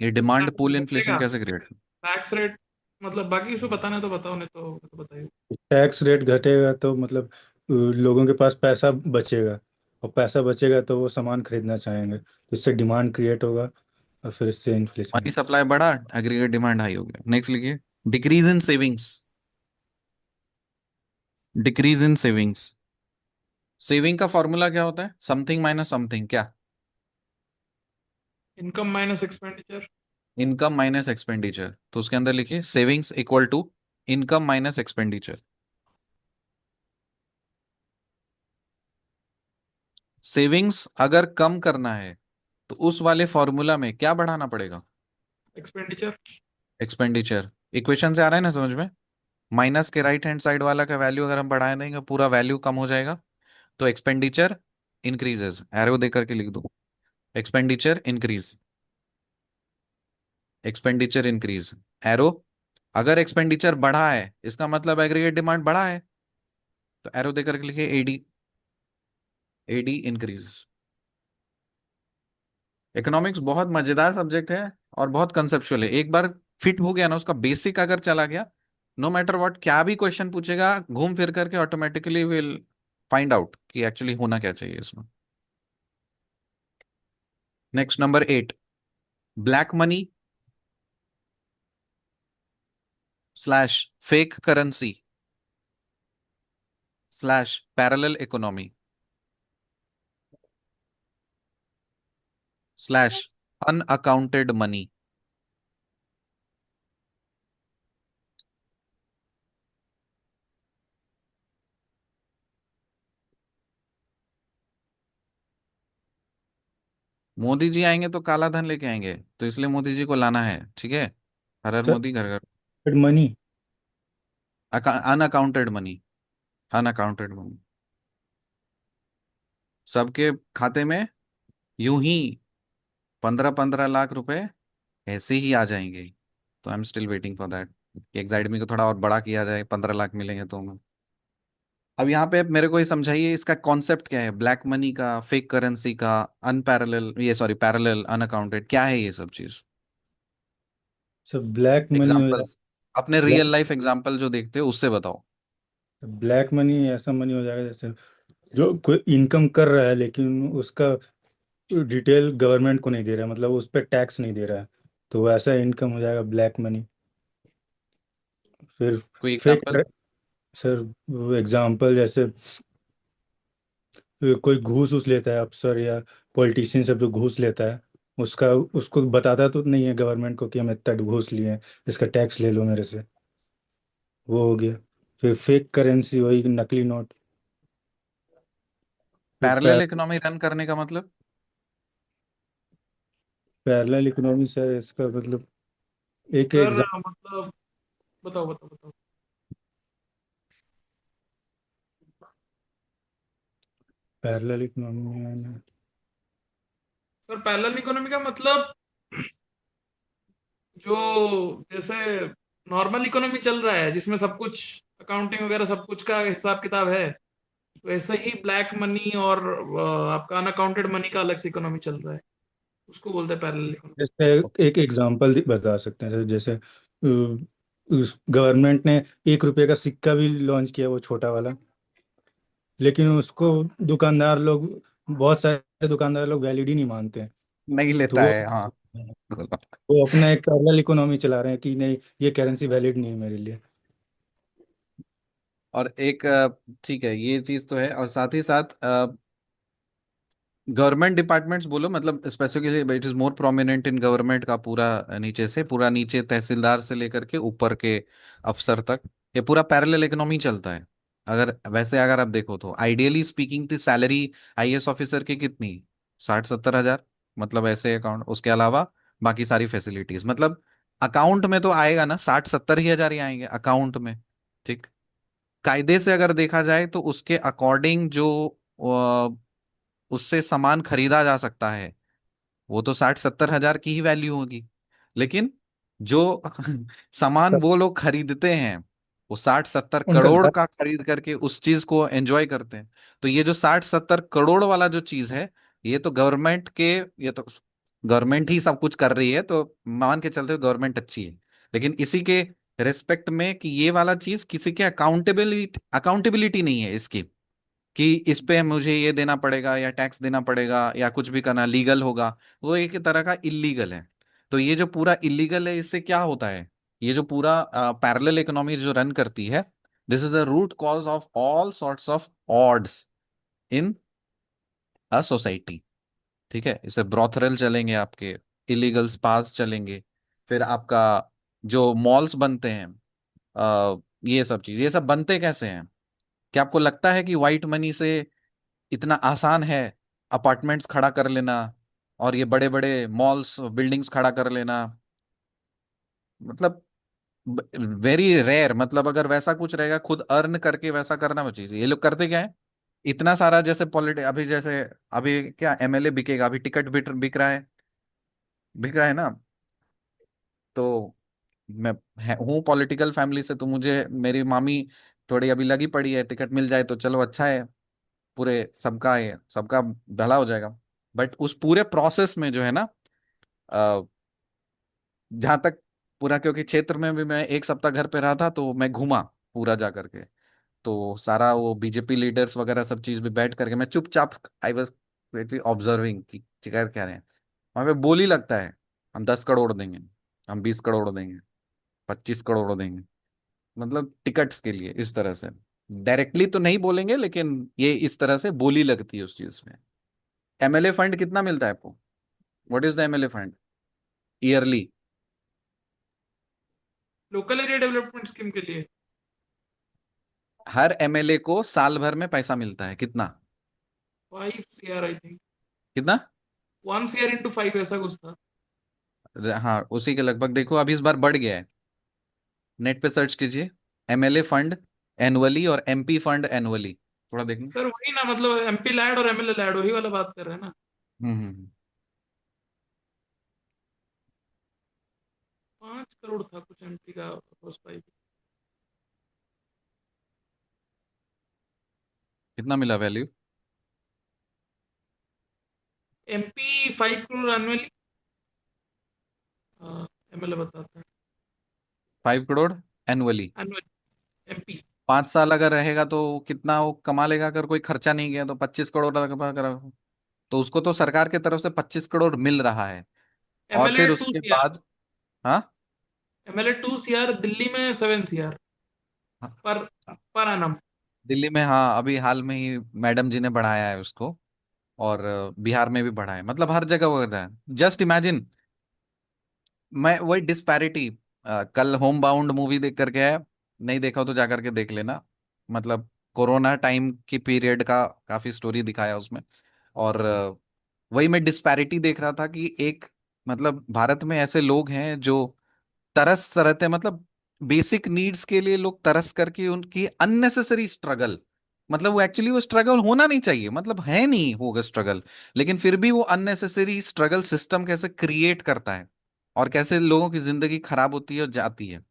ये डिमांड टैक्स पुल इन्फ्लेशन घटेगा, कैसे क्रिएट? टैक्स रेट, मतलब बाकी इशू बताना है तो बताओ, नहीं तो बताइए। टैक्स रेट घटेगा तो मतलब लोगों के पास पैसा बचेगा, और पैसा बचेगा तो वो सामान खरीदना चाहेंगे, तो इससे डिमांड क्रिएट होगा, और फिर इससे इन्फ्लेशन मनी होगा। सप्लाई बढ़ा, एग्रीगेट डिमांड हाई हो गया। नेक्स्ट लिखिए decrease in savings, decrease in savings. Saving का फॉर्मूला क्या होता है? समथिंग माइनस समथिंग, क्या? Income minus expenditure. Income minus expenditure. तो उसके अंदर लिखिए savings equal to income minus expenditure. Savings अगर कम करना है तो उस वाले फॉर्मूला में क्या बढ़ाना पड़ेगा? एक्सपेंडिचर। एक्सपेंडिचर। इक्वेशन से आ रहा है ना समझ में? माइनस के राइट हैंड साइड वाला का वैल्यू अगर हम बढ़ा देंगे, पूरा वैल्यू कम हो जाएगा, तो एक्सपेंडिचर इंक्रीजेस, एरो दे करके लिख दो, expenditure increase, expenditure increase, arrow. अगर एक्सपेंडिचर बढ़ा है इसका मतलब एग्रीगेट डिमांड बढ़ा है, तो एरो दे करके लिखिए एडी, एडी इंक्रीज। इकोनॉमिक्स बहुत मजेदार सब्जेक्ट है और बहुत कंसेप्चुअल है। एक बार फिट हो गया ना, उसका बेसिक अगर चला गया, नो मैटर व्हाट क्या भी क्वेश्चन पूछेगा, घूम फिर करके ऑटोमेटिकली विल फाइंड आउट कि एक्चुअली होना क्या चाहिए इसमें। Next number 8, black money slash fake currency slash parallel economy slash unaccounted money. Modi ji आएंगे तो काला धन लेके आएंगे, तो इसलिए मोदी जी को लाना है, ठीक है? हर हर मोदी, घर घर। Sir money. Unaccounted money, unaccounted money, सबके खाते में यूं ही 15-15 लाख रुपए ऐसे ही आ जाएंगे। तो I am still waiting for that, एग्जाइड को थोड़ा और बड़ा किया जाए, 15 लाख मिलेंगे तो हमें। अब यहाँ पे मेरे को ये समझाइए इसका कॉन्सेप्ट क्या है, ब्लैक मनी का, फेक करेंसी का, अनपैरेलल, ये सॉरी पैरेलल, अनअकाउंटेड, क्या है ये सब चीज? सर ब्लैक मनी हो एग्जाम्पल्स, जाएगा। अपने ब्लैक रियल लाइफ एग्जाम्पल जो देखते हो उससे बताओ। ब्लैक मनी ऐसा मनी हो जाएगा जैसे जो कोई इनकम कर रहा है लेकिन उसका डिटेल गवर्नमेंट को नहीं दे रहा है, मतलब उस पर टैक्स नहीं दे रहा है, तो वैसा इनकम हो जाएगा ब्लैक मनी। फिर कोई फेक। एग्जाम्पल? सर एग्जांपल जैसे कोई घूस उस लेता है, अफसर या पॉलिटिशियन सब जो घूस लेता है, उसका उसको बताता तो नहीं है गवर्नमेंट को कि हम इतना घूस लिए हैं, इसका टैक्स ले लो मेरे से, वो हो गया। फिर फेक करेंसी, वही नकली नोट। फिर पैरेलल इकोनॉमी रन करने का मतलब? पैरेलल इकोनॉमी से इसका मतलब एक सर एग्जाम। मतलब बताओ बताओ बताओ। पैरेलल इकोनॉमी में सर पैरेलल इकोनॉमी का मतलब जो जैसे नॉर्मल इकोनॉमी चल रहा है जिसमें सब कुछ अकाउंटिंग वगैरह सब कुछ का हिसाब किताब है, वैसे ही ब्लैक मनी और आपका अनअकाउंटेड मनी का अलग से इकोनॉमी चल रहा है, उसको बोलते हैं पैरेलल इकोनॉमी। जैसे एक एग्जांपल बता सकते हैं सर, जैसे उस गवर्नमेंट ने 1 रुपए का सिक्का भी लॉन्च किया, वो छोटा वाला, लेकिन उसको दुकानदार लोग, बहुत सारे दुकानदार लोग वैलिड ही नहीं मानते हैं। नहीं तो लेता है, हाँ। बोलो। वो अपना एक पैरेलल इकोनॉमी चला रहे हैं कि नहीं, ये करेंसी वैलिड नहीं है मेरे लिए। और एक ठीक है, ये चीज तो है, और साथ ही साथ गवर्नमेंट डिपार्टमेंट्स बोलो, मतलब specifically it is more prominent in government का पूरा नीचे से, पूरा नीचे तहसीलदार से लेकर के ऊपर के अफसर तक, ये पूरा पैरेलल इकोनॉमी चलता है। अगर वैसे अगर आप देखो तो आइडियली स्पीकिंग थी सैलरी आईएएस ऑफिसर की कितनी, 60-70 हजार, मतलब ऐसे अकाउंट, उसके अलावा बाकी सारी फैसिलिटीज, मतलब अकाउंट में तो आएगा ना 60-70 ही हजार ही आएंगे अकाउंट में। ठीक। कायदे से अगर देखा जाए तो उसके अकॉर्डिंग जो उससे सामान खरीदा जा सकता है वो तो 60-70 हजार की ही वैल्यू होगी। लेकिन जो सामान वो लोग खरीदते हैं वो 60-70 उनका करोड़ घर। का खरीद करके उस चीज को एंजॉय करते हैं। तो ये जो 60-70 करोड़ वाला जो चीज है, ये तो गवर्नमेंट के, ये तो गवर्नमेंट ही सब कुछ कर रही है, तो मान के चलते गवर्नमेंट अच्छी है। लेकिन इसी के रेस्पेक्ट में कि ये वाला चीज किसी के अकाउंटेबिलिटी अकाउंटेबिलिटी नहीं है इसकी, कि इस पे मुझे ये देना पड़ेगा या टैक्स देना पड़ेगा या कुछ भी करना लीगल होगा, वो एक तरह का इलीगल है। तो ये जो पूरा इलीगल है, इससे क्या होता है, ये जो पूरा पैरेलल इकोनॉमी जो रन करती है, this is a root cause of all sorts of odds in a society. ठीक है, इससे ब्रॉथरल चलेंगे आपके, इलीगल स्पास चलेंगे, फिर आपका जो मॉल्स बनते हैं, ये सब चीज, ये सब बनते कैसे हैं? क्या आपको लगता है कि व्हाइट मनी से इतना आसान है अपार्टमेंट्स खड़ा कर लेना और ये बड़े बड़े मॉल्स बिल्डिंग्स खड़ा कर लेना? मतलब वेरी रेयर, मतलब अगर वैसा कुछ रहेगा खुद अर्न करके वैसा करना वो चीज, ये लोग करते क्या है, इतना सारा जैसे पॉलिटिक, अभी जैसे अभी क्या एमएलए बिकेगा, अभी टिकट बिक रहा है, बिक रहा है ना। तो मैं हूँ पॉलिटिकल फैमिली से, तो मुझे मेरी मामी थोड़ी अभी लगी पड़ी है, टिकट मिल जाए तो चलो अच्छा है, पूरे सबका है, सबका भला हो जाएगा। बट उस पूरे प्रोसेस में जो है ना, जहां तक पूरा, क्योंकि क्षेत्र में भी मैं एक सप्ताह घर पे रहा था तो मैं घूमा पूरा जा करके, तो सारा वो बीजेपी लीडर्स वगैरह सब चीज भी बैठ करके मैं चुपचाप, आई वॉज क्विetly ऑब्जर्विंग कि कर क्या रहे हैं। वहां पे बोली लगता है, हम 10 करोड़ देंगे, हम 20 करोड़ देंगे, 25 करोड़ देंगे, मतलब टिकट्स के लिए, इस तरह से डायरेक्टली तो नहीं बोलेंगे, लेकिन ये इस तरह से बोली लगती है उस चीज में। एमएलए फंड कितना मिलता है आपको? What is the MLA fund yearly? Local area development scheme के लिए हर एमएलए को साल भर में पैसा मिलता है कितना? 5 CR आई थिंक, कितना? 1 CR into 5 ऐसा कुछ था। हाँ, उसी के लगभग। देखो अभी इस बार बढ़ गया है, नेट पे सर्च कीजिए, एमएलए फंड एनुअली और एमपी फंड एनुअली, थोड़ा देखना। सर वही ना, मतलब MP लैड और MLA लैड वही वाला बात कर रहे हैं ना। हम्म। 5 करोड़ था कुछ MP का फर्स्ट प्राइज। कितना मिला value? MP 5 crore annually. MLA बताते हैं। 5 करोड़ एनुअली। Annually MP। 5 साल अगर रहेगा तो कितना वो कमा लेगा, अगर कोई खर्चा नहीं गया तो 25 करोड़ अगर, तो उसको तो सरकार की तरफ से 25 करोड़ मिल रहा है। और MLA फिर टू उसके सी आर बाद, हाँ, MLA 2 CR, दिल्ली में 7 CR हाँ, पर पर एनम। दिल्ली में, हाँ अभी हाल में ही मैडम जी ने बढ़ाया है उसको, और बिहार में भी बढ़ा है, मतलब हर जगह हो रहा है। जस्ट इमेजिन, मैं वही डिस्पैरिटी, कल होम बाउंड मूवी देख करके आया, नहीं देखा हो तो जा करके देख लेना, मतलब कोरोना टाइम की पीरियड का काफी स्टोरी दिखाया उसमें। और वही मैं डिस्पैरिटी देख रहा था कि एक, मतलब भारत में ऐसे लोग हैं जो तरस रहते हैं, मतलब बेसिक नीड्स के लिए लोग तरस करके उनकी अननेसेसरी स्ट्रगल, मतलब वो एक्चुअली वो स्ट्रगल होना नहीं चाहिए, मतलब है नहीं होगा स्ट्रगल, लेकिन फिर भी वो अननेसेसरी स्ट्रगल सिस्टम कैसे क्रिएट करता है और कैसे लोगों की जिंदगी खराब होती है और जाती है।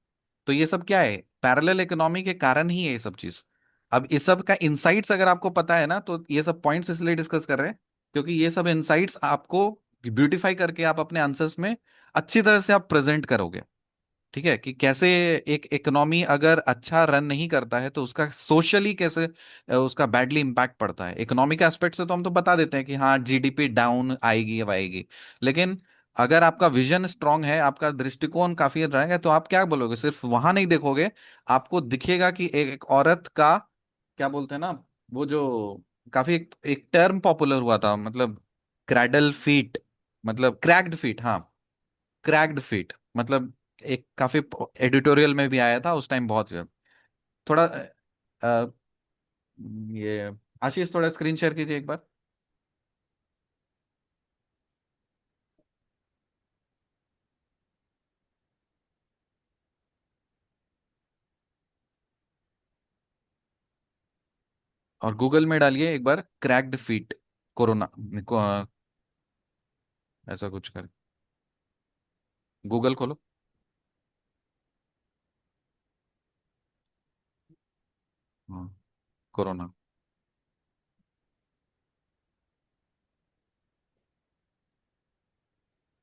तो ये सब क्या है, पैरेलल इकोनॉमी के कारण ही है ये सब चीज। अब इस सब का इंसाइट्स अगर आपको पता है ना, तो ये सब पॉइंट्स इसलिए डिस्कस कर रहे हैं क्योंकि ये सब इंसाइट्स आपको ब्यूटीफाई करके आप अपने आंसर्स में अच्छी तरह से आप प्रेजेंट करोगे। ठीक है, कि कैसे एक इकोनॉमी अगर अच्छा रन नहीं करता है तो उसका सोशली कैसे उसका बैडली इम्पैक्ट पड़ता है। इकोनॉमिक एस्पेक्ट से तो हम तो बता देते हैं कि हाँ जीडीपी डाउन आएगी अब आएगी, लेकिन अगर आपका विजन स्ट्रांग है, आपका दृष्टिकोण काफी रहेगा, तो आप क्या बोलोगे, सिर्फ वहां नहीं देखोगे, आपको दिखेगा कि एक औरत का, क्या बोलते हैं ना, वो जो काफी एक टर्म पॉपुलर हुआ था, मतलब क्रैडल फीट, मतलब क्रैक्ड फीट, हाँ, क्रैक्ड फीट, मतलब एक काफी एडिटोरियल में भी आया था उस टाइम, बहुत थोड़ा ये आशीष थोड़ा स्क्रीन शेयर कीजिए एक बार। और गूगल में डालिए एक बार क्रैक्ड फीट कोरोना ऐसा कुछ कर, गूगल खोलो। हाँ, कोरोना।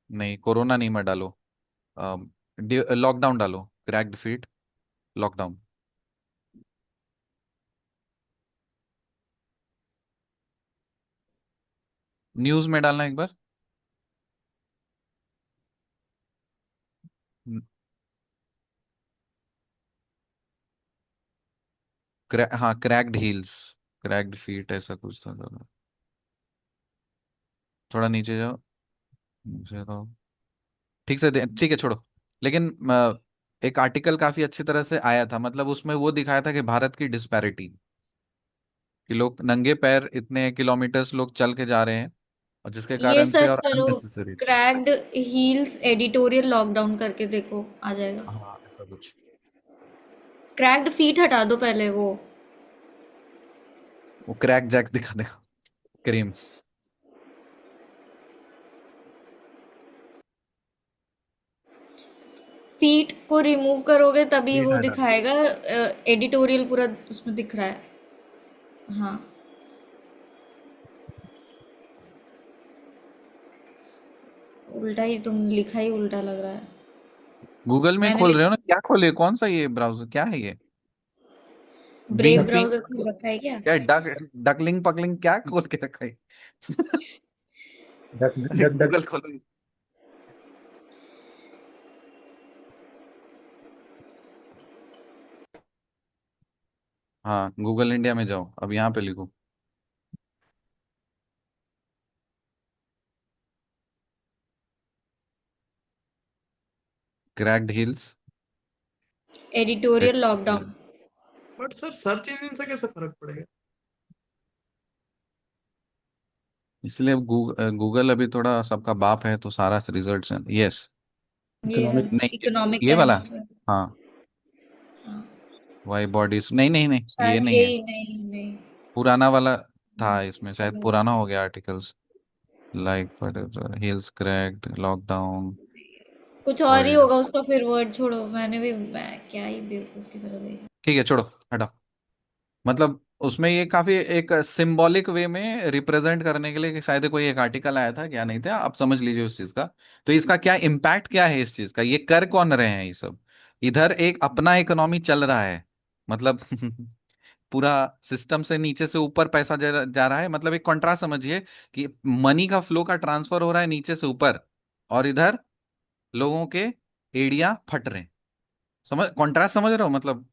नहीं, कोरोना नहीं, मत डालो, लॉकडाउन डालो, क्रैक्ड फीट, लॉकडाउन। न्यूज में डालना एक बार। हाँ, क्रैक्ड हील्स, क्रैक्ड फीट ऐसा कुछ था, थोड़ा नीचे जाओ, नीचे जाओ। ठीक से ठीक है, छोड़ो। लेकिन एक आर्टिकल काफी अच्छी तरह से आया था, मतलब उसमें वो दिखाया था कि भारत की डिस्पैरिटी, कि लोग नंगे पैर इतने किलोमीटर्स लोग चल के जा रहे हैं, और जिसके ये कारण से, सर्च और करो, अननेसेसरी चीज। क्रैक्ड हील्स एडिटोरियल लॉकडाउन करके देखो, आ जाएगा। हाँ, ऐसा कुछ। क्रैक्ड फीट हटा दो पहले वो। वो क्रैक जैक दिखा देगा, क्रीम। फीट को रिमूव करोगे तभी फीट वो हटा दो। दिखाएगा, एडिटोरियल पूरा उसमें दिख रहा है। हाँ, उल्टा ही, तुम लिखा ही उल्टा लग रहा है। गूगल में मैंने खोल रहे हो ना, क्या खोले, कौन सा ये ब्राउजर, क्या है ये, ब्रेव बिंग पिंग, ब्राउजर खोल रखा है क्या? क्या डक, डकलिंग पकलिंग क्या खोल के रखा है। डक अरे डक डक। गूगल खोलो। हाँ, गूगल इंडिया में जाओ, अब यहाँ पे लिखो cracked hills. Editorial lockdown. But sir search engine से कैसे फर्क पड़ेगा? इसलिए गूगल अभी थोड़ा सबका बाप है, तो सारा रिजल्ट्स हैं, यस। ये है इकोनॉमिक। नहीं, इकोनॉमिक ये वाला, टाइम्स में। हाँ, हाँ, वाई बॉडीज, नहीं नहीं नहीं, ये शायद नहीं है, यही, नहीं नहीं। पुराना वाला था, इसमें शायद अभी पुराना हो गया articles, like hills cracked, lockdown, कुछ और ही वर्ल्ड। होगा उसका, फिर वर्ड छोड़ो, मैं क्या ही बेवकूफ की तरह गई। ठीक है, छोड़ो, हटाओ। मतलब उसमें ये काफी एक सिंबॉलिक वे में रिप्रेजेंट करने के लिए, कि शायद कोई एक आर्टिकल आया था, क्या नहीं था, आप समझ लीजिए उस चीज का। तो इसका क्या इम्पैक्ट क्या है, इस चीज का, ये कर कौन रहे हैं ये सब, इधर एक अपना इकोनॉमी चल रहा है, मतलब पूरा सिस्टम से नीचे से ऊपर पैसा जा रहा है, मतलब एक कॉन्ट्रास्ट समझिए, कि मनी का फ्लो का ट्रांसफर हो रहा है नीचे से ऊपर, और इधर लोगों के एड़ियां फट रहे हैं। समझ, कॉन्ट्रास्ट समझ रहे हो, मतलब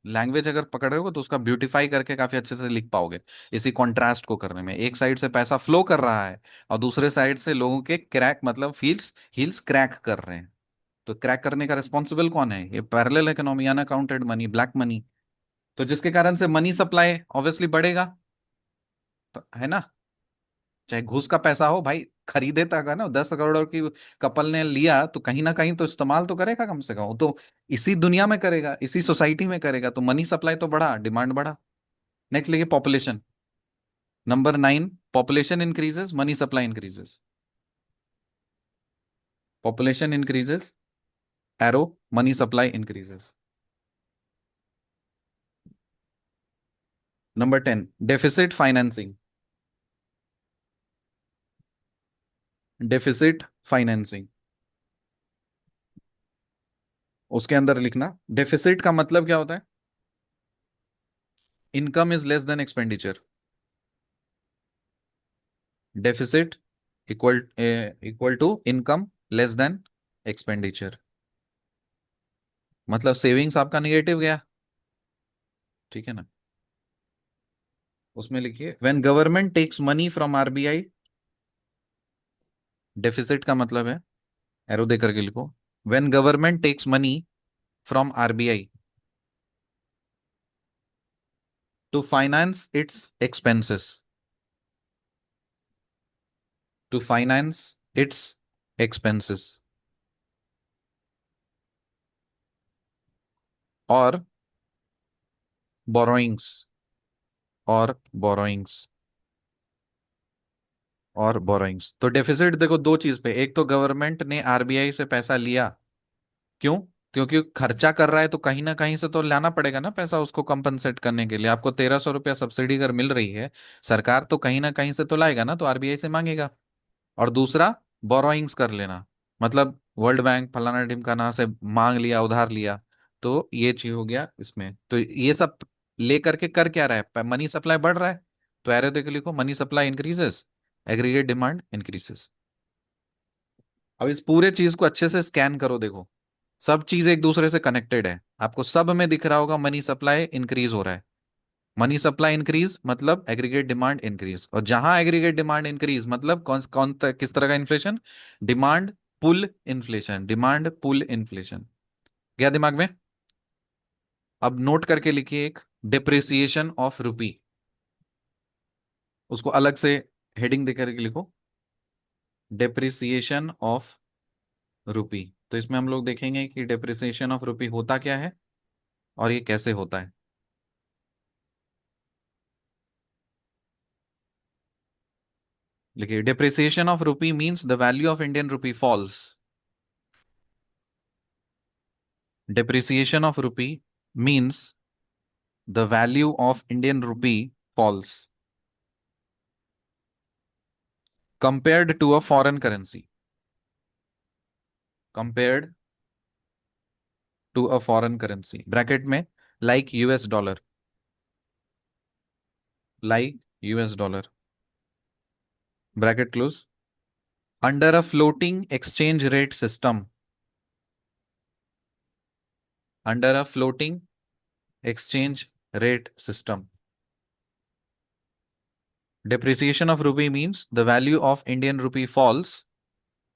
लैंग्वेज अगर पकड़ रहे हो तो उसका ब्यूटीफाई करके काफी अच्छे से लिख पाओगे, इसी कॉन्ट्रास्ट को करने में, एक साइड से पैसा फ्लो कर रहा है, और दूसरे साइड से लोगों के क्रैक, मतलब फील्स हील्स क्रैक कर रहे हैं। तो क्रैक करने का रिस्पॉन्सिबल कौन है, ये parallel economy, unaccounted money, black money. तो जिसके कारण से मनी सप्लाई ऑब्वियसली बढ़ेगा, तो है ना, चाहे घूस का पैसा हो भाई, खरीदे तक है ना, 10 करोड़ की कपल ने लिया, तो कहीं ना कहीं तो इस्तेमाल तो करेगा कम से कम, वो तो इसी दुनिया में करेगा, इसी सोसाइटी में करेगा, तो मनी सप्लाई तो बढ़ा, डिमांड बढ़ा। नेक्स्ट लिखिए population, number 9, population increases, money supply increases, population increases, arrow, money supply increases. Number 10, deficit financing, deficit financing, उसके अंदर लिखना, डेफिसिट का मतलब क्या होता है, income is less than expenditure, deficit equal equal to income less than expenditure, मतलब savings आपका निगेटिव गया, ठीक है ना। उसमें लिखिए when government takes money from RBI, deficit का मतलब है, एरो दे करके लिखो, when government takes money from RBI to finance its expenses, to finance its expenses, और बोरोइंग्स, और बोरोइंग्स, और बोरोइंग्स। तो डेफिसिट देखो दो चीज पे, एक तो गवर्नमेंट ने आरबीआई से पैसा लिया, क्यों? क्योंकि खर्चा कर रहा है तो कहीं ना कहीं से तो लाना पड़ेगा ना पैसा उसको कंपनसेट करने के लिए। आपको 1300 रुपया सब्सिडी अगर मिल रही है, सरकार तो कहीं ना कहीं से तो लाएगा ना, तो आरबीआई से मांगेगा। और दूसरा, बोरोइंग्स कर लेना, मतलब वर्ल्ड बैंक फलाना ढिमकाना से मांग लिया, उधार लिया। तो ये चीज हो गया इसमें। तो ये सब लेकर के कर क्या रहा है, मनी सप्लाई बढ़ रहा है। तो एरो देख के लिखो, money supply increases, aggregate demand increases. अब इस पूरे चीज को अच्छे से स्कैन करो, देखो सब चीज एक दूसरे से कनेक्टेड है। आपको सब में दिख रहा होगा मनी सप्लाई इंक्रीज हो रहा है। मनी सप्लाई इंक्रीज मतलब एग्रीगेट डिमांड इंक्रीज, और जहां एग्रीगेट डिमांड इंक्रीज मतलब किस तरह का inflation, demand pull inflation, demand pull inflation. क्या दिमाग में? अब नोट करके लिखिए एक, डिप्रिसिएशन ऑफ रुपी, उसको अलग से हेडिंग देकर के लिखो, डिप्रिसिएशन ऑफ रुपी। तो इसमें हम लोग देखेंगे कि डिप्रिसिएशन ऑफ रुपी होता क्या है और ये कैसे होता है। लिखिए, depreciation of rupee means the value of Indian rupee falls. Depreciation of rupee means the value of Indian rupee falls compared to a foreign currency. Compared to a foreign currency. Bracket में like US dollar. Like US dollar. Bracket close. Under a floating exchange rate system. Under a floating exchange rate system. Depreciation of rupee means the value of Indian rupee falls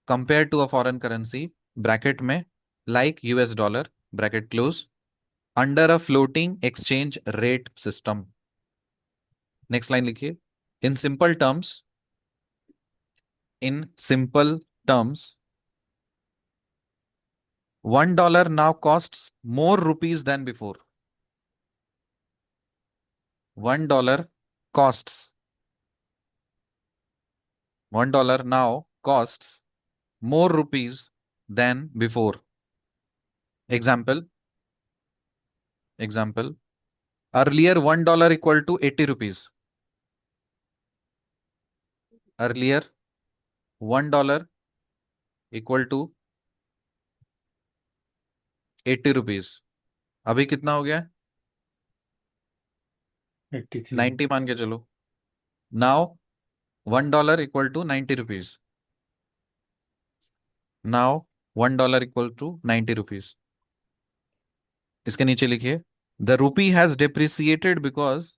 compared to a foreign currency, bracket में like US dollar, bracket close, under a floating exchange rate system. Next line लिखिए, in simple terms, in simple terms, $1 now costs more rupees than before. $1 costs, $1 now costs more rupees than before. Example, example, earlier $1 equal to 80 rupees. Earlier $1 equal to 80 rupees, अभी कितना हो गया? 83। 90 मान के चलो। Now $1 equal to 90 rupees. Now $1 equal to 90 rupees. इसके नीचे लिखिए, the rupee has depreciated because,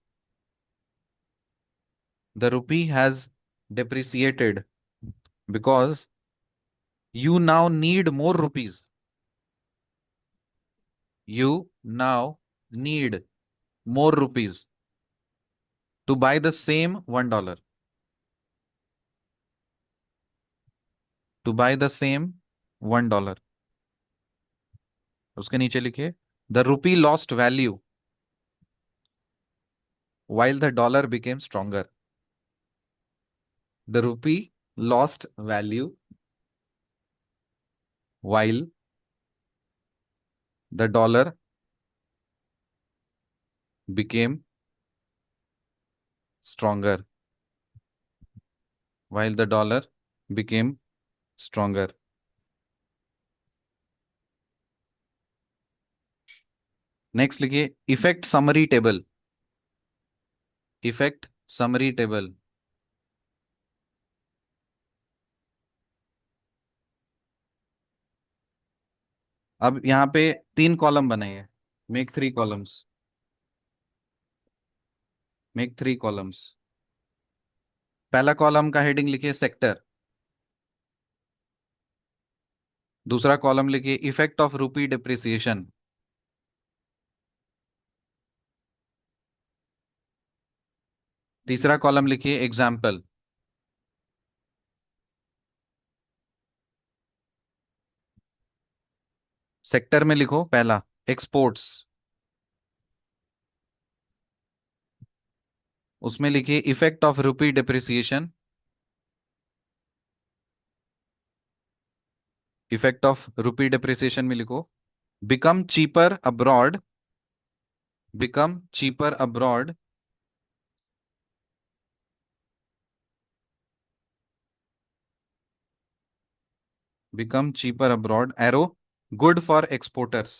the rupee has depreciated because you now need more rupees. You now need more rupees to buy the same $1. To buy the same $1. उसके नीचे लिखिए, the रूपी lost value while the dollar became stronger. The rupee lost value while the dollar became stronger. While the dollar became stronger. Next लिखिए, effect summary table. Effect summary table. अब यहाँ पे 3 column बनाइए। Make 3 columns. Make 3 columns. पहला column का heading लिखिए sector. दूसरा column लिखिए इफेक्ट ऑफ रूपी डिप्रिसिएशन। तीसरा कॉलम लिखिए एग्जाम्पल। सेक्टर में लिखो पहला एक्सपोर्ट्स। उसमें लिखिए effect of rupee depreciation. Effect of rupee depreciation में लिखो become cheaper abroad. Become cheaper abroad. Become cheaper abroad arrow good for exporters.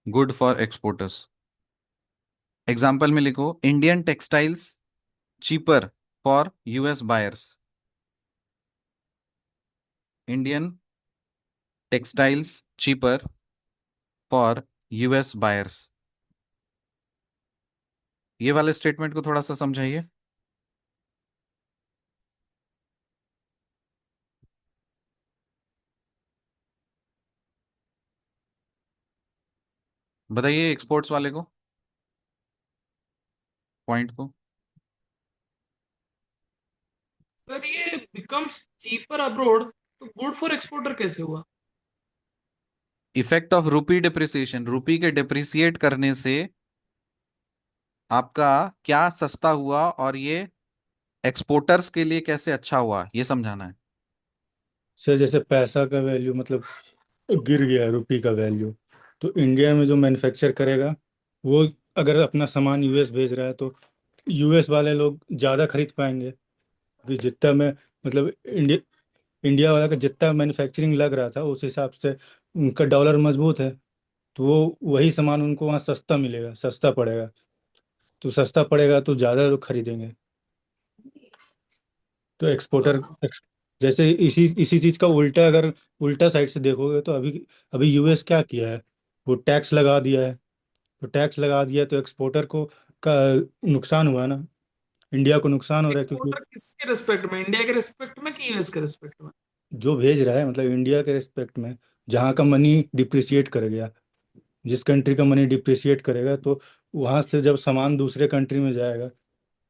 Good for exporters. Example में लिखो Indian textiles cheaper for US buyers. Indian textiles cheaper for US buyers. ये वाले statement को थोड़ा सा समझाइए। बताइए एक्सपोर्ट्स वाले को, पॉइंट को। सर ये बिकम्स चीपर अब्रोड, तो गुड फॉर एक्सपोर्टर कैसे हुआ? इफेक्ट ऑफ रूपी डिप्रिसिएशन, रूपी के डिप्रिसिएट करने से आपका क्या सस्ता हुआ और ये एक्सपोर्टर्स के लिए कैसे अच्छा हुआ, ये समझाना है। सर जैसे पैसा का वैल्यू मतलब गिर गया है, रुपये का वैल्यू, तो इंडिया में जो मैन्युफैक्चर करेगा वो अगर अपना सामान यूएस भेज रहा है तो यूएस वाले लोग ज़्यादा खरीद पाएंगे, क्योंकि जितना में मतलब इंडिया वाला का जितना मैन्युफैक्चरिंग लग रहा था उस हिसाब से उनका डॉलर मजबूत है, तो वो वही सामान उनको वहाँ सस्ता मिलेगा, सस्ता पड़ेगा। तो सस्ता पड़ेगा तो ज़्यादा लोग खरीदेंगे। तो एक्सपोर्टर जैसे इसी इसी चीज़ का उल्टा, अगर उल्टा साइड से देखोगे तो अभी अभी यूएस क्या किया है, वो टैक्स लगा दिया है। तो टैक्स लगा दिया तो एक्सपोर्टर को का नुकसान हुआ ना, इंडिया को नुकसान हो रहा है, क्योंकि एक्सपोर्टर किसके रिस्पेक्ट में, इंडिया के रिस्पेक्ट में कि यूएस के रिस्पेक्ट में? जो भेज रहा है मतलब इंडिया के रिस्पेक्ट में, जहाँ का मनी डिप्रिसिएट कर गया, जिस कंट्री का मनी डिप्रिसिएट करेगा तो वहाँ से जब सामान दूसरे कंट्री में जाएगा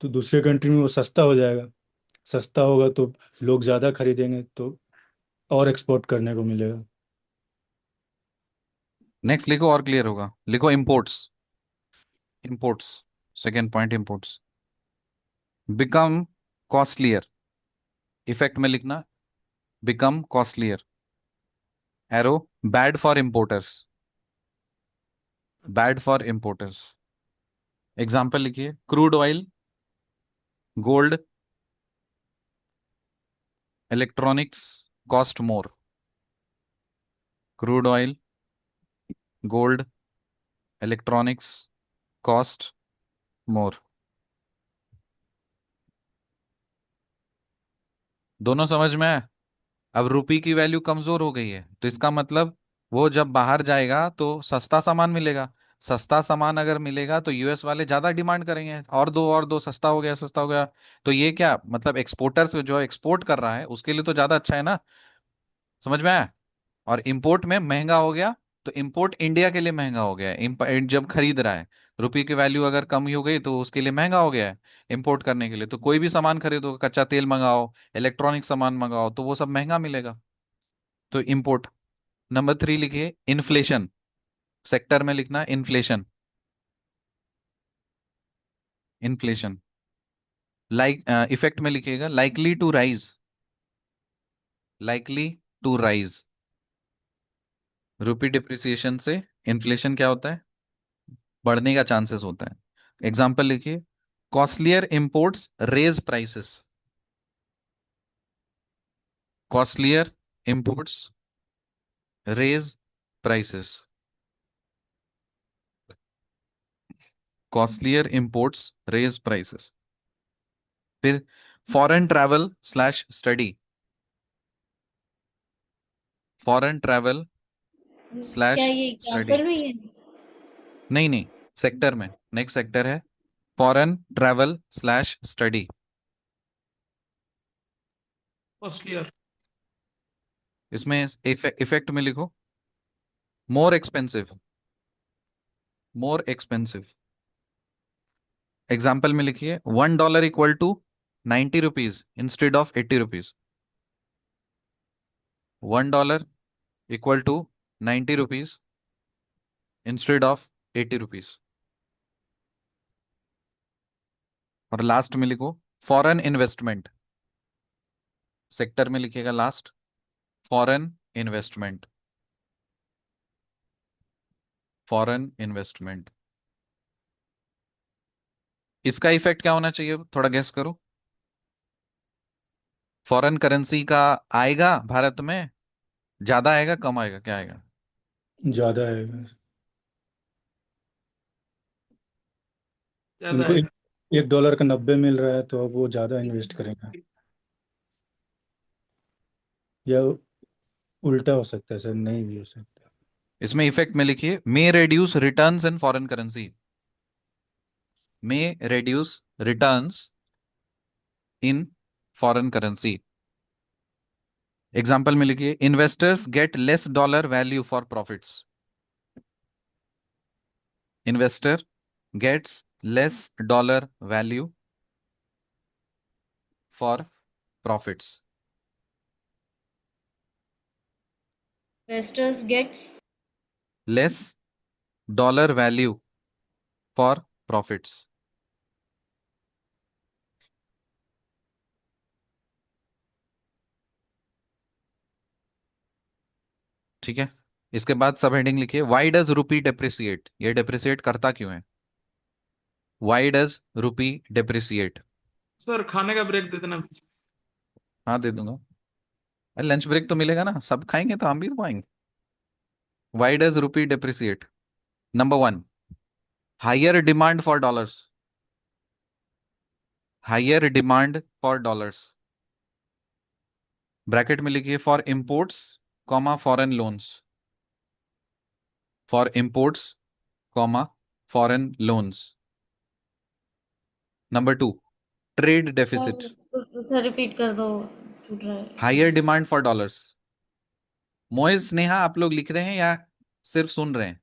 तो दूसरे कंट्री में वो सस्ता हो जाएगा। सस्ता होगा तो लोग ज़्यादा खरीदेंगे, तो और एक्सपोर्ट करने को मिलेगा। नेक्स्ट लिखो और क्लियर होगा। लिखो imports. Imports, second point imports. Become costlier. Effect में लिखना become costlier arrow bad for importers. Bad for importers. Example लिखिए crude oil, gold, electronics cost more. Crude oil, gold, electronics cost more. दोनों समझ में है? अब रुपी की वैल्यू कमजोर हो गई है तो इसका मतलब वो जब बाहर जाएगा तो सस्ता सामान मिलेगा। सस्ता सामान अगर मिलेगा तो यूएस वाले ज्यादा डिमांड करेंगे, और दो, सस्ता हो गया, सस्ता हो गया। तो ये क्या मतलब एक्सपोर्टर्स जो एक्सपोर्ट कर रहा है उसके लिए तो ज्यादा अच्छा है ना। समझ में आया? और इंपोर्ट में महंगा हो गया तो इंपोर्ट इंडिया के लिए महंगा हो गया है। जब खरीद रहा है, रुपये की वैल्यू अगर कम ही हो गई तो उसके लिए महंगा हो गया है इंपोर्ट करने के लिए। तो कोई भी सामान खरीदो, कच्चा तेल मंगाओ, इलेक्ट्रॉनिक सामान मंगाओ, तो वो सब महंगा मिलेगा। तो इंपोर्ट। नंबर 3 लिखिए इन्फ्लेशन। सेक्टर में लिखना इन्फ्लेशन। इन्फ्लेशन लाइक इफेक्ट में लिखिएगा likely to rise. Likely to rise. Rupee depreciation से इन्फ्लेशन क्या होता है? बढ़ने का चांसेस होता है। एग्जाम्पल लिखिए costlier imports raise prices. Costlier imports raise prices. Costlier imports raise prices. फिर foreign travel slash study, foreign travel क्या स्लैश ये स्टडी, एग्जाम्पल भी है? नहीं नहीं, सेक्टर में नेक्स्ट सेक्टर है foreign travel slash study. Costlier. इसमें इफेक्ट में लिखो more expensive, more expensive. Example में लिखिए $1 equal to 90 rupees instead of 80 rupees, $1 equal to 90 rupees instead of 80 rupees. और लास्ट में लिखो फॉरेन इन्वेस्टमेंट, सेक्टर में लिखिएगा last foreign investment, foreign investment. इसका इफेक्ट क्या होना चाहिए, थोड़ा गेस करो। फॉरेन करेंसी का आएगा भारत में, ज्यादा आएगा कम आएगा, क्या आएगा? ज़्यादा है। ज्यादा उनको आएगा। 1 डॉलर का 90 मिल रहा है, तो अब वो ज़्यादा इन्वेस्ट करेंगे। या उल्टा हो सकता है सर, नहीं भी हो सकता। इसमें इफेक्ट में लिखिए may reduce returns in foreign currency, may reduce returns in foreign currency. Example में लिखिए investors get less dollar value for profits, investor gets less dollar value for profits. Investors gets less dollar value for profits. ठीक है, इसके बाद sub heading लिखिए why does rupee depreciate, ये depreciate करता क्यों है? Why does rupee depreciate? Sir खाने का ब्रेक दे देना। हाँ दे दूंगा, अरे लंच ब्रेक तो मिलेगा ना, सब खाएंगे तो हम भी तो खाएंगे। Why does rupee depreciate? Number one, higher demand for dollars, higher demand for dollars. Bracket में लिखिए for imports comma foreign loans, for imports comma foreign loans. Number two, trade deficit, sir repeat कर दो, छूट रहा है। Higher demand for dollars. Moiz Neha आप लोग लिख रहे हैं या सिर्फ सुन रहे हैं?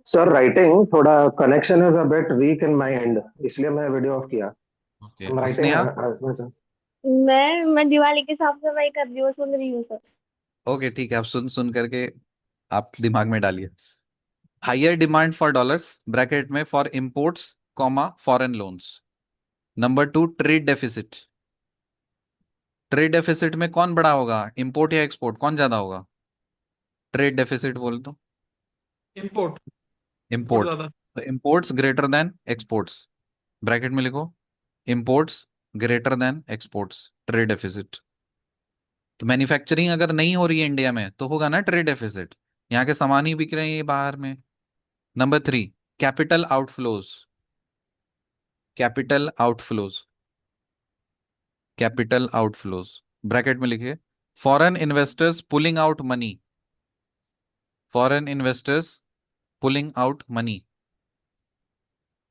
सर राइटिंग थोड़ा connection is a bit weak in my end, इसलिए मैं वीडियो ऑफ किया। Okay, I'm writing Sneha? Sir. मैं दिवाली की साफ सफाई कर रही हूँ, सुन रही हूँ सर। ओके ठीक है, आप सुन सुन करके आप दिमाग में डालिए। Higher demand for dollars bracket में for imports comma foreign loans. Number two, trade deficit, trade deficit में कौन बड़ा होगा, इंपोर्ट या एक्सपोर्ट, कौन ज्यादा होगा? ट्रेड डेफिसिट बोल तो इम्पोर्ट। इम्पोर्ट इंपोर्ट, ज्यादा। तो imports greater than exports. Bracket में लिखो imports greater than exports, trade deficit. तो मैन्युफैक्चरिंग अगर नहीं हो रही है इंडिया में तो होगा ना ट्रेड डेफिसिट, यहाँ के सामान ही बिक रहे हैं बाहर में। Number three, capital outflows, capital outflows, capital outflows. Bracket में लिखिए foreign investors pulling out money, foreign investors pulling out money.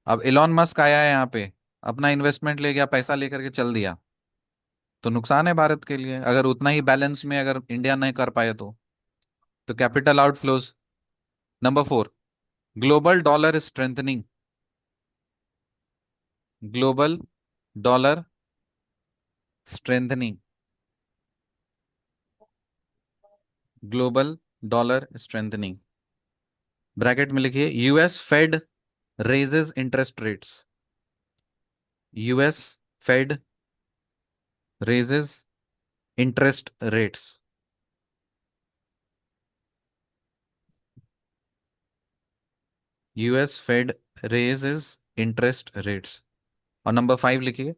अब इलॉन मस्क आया है यहाँ पे, अपना इन्वेस्टमेंट ले गया, पैसा लेकर के चल दिया, तो नुकसान है भारत के लिए, अगर उतना ही बैलेंस में अगर इंडिया नहीं कर पाए तो capital outflows. Number four, global dollar strengthening, global dollar strengthening, global dollar strengthening. Bracket में लिखिए US Fed raises interest rates, US Fed raises interest rates. US Fed raises interest rates. और number five लिखिए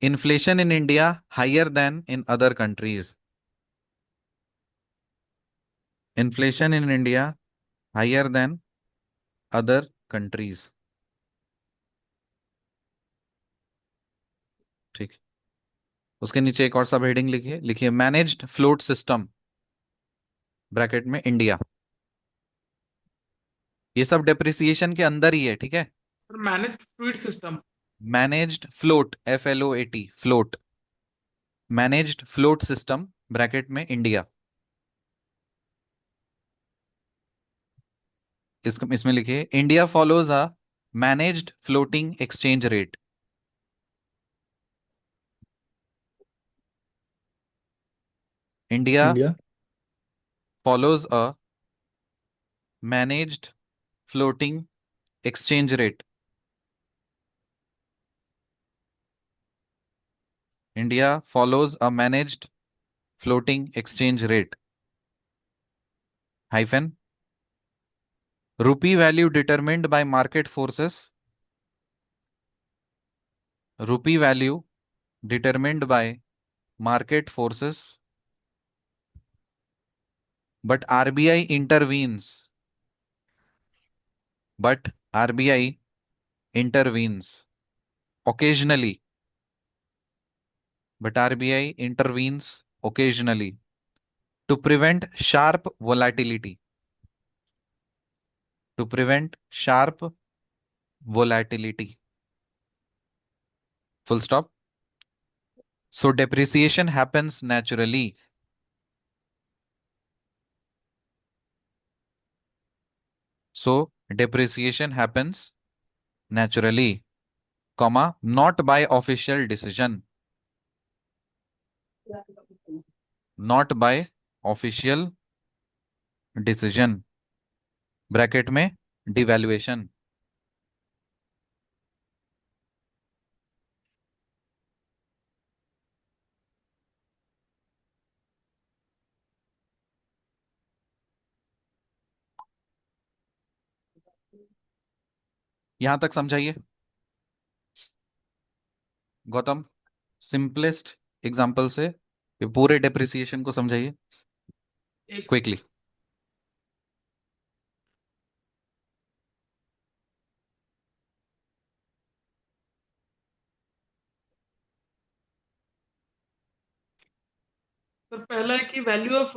inflation in India higher than in other countries, inflation in India higher than other countries. ठीक। उसके नीचे एक और sub heading लिखिए, लिखिए managed float system, bracket में इंडिया। ये सब डेप्रिसिएशन के अंदर ही है, ठीक है। Sir manage fluid system. Managed float, FLOAT, float, managed float system, bracket में इंडिया। इसमें लिखिए India follows a managed floating exchange rate. India India follows a managed floating exchange rate. India follows a managed floating exchange rate, hyphen, rupee value determined by market forces, rupee value determined by market forces, but RBI intervenes, but RBI intervenes occasionally, but RBI intervenes occasionally to prevent sharp volatility, to prevent sharp volatility, full stop. So depreciation happens naturally. So depreciation happens naturally, comma, not by official decision, not by official decision, bracket में devaluation. यहां तक समझाइए Gautam, simplest example से ये पूरे depreciation को समझाइए एक क्विकली। सर पहला है कि value of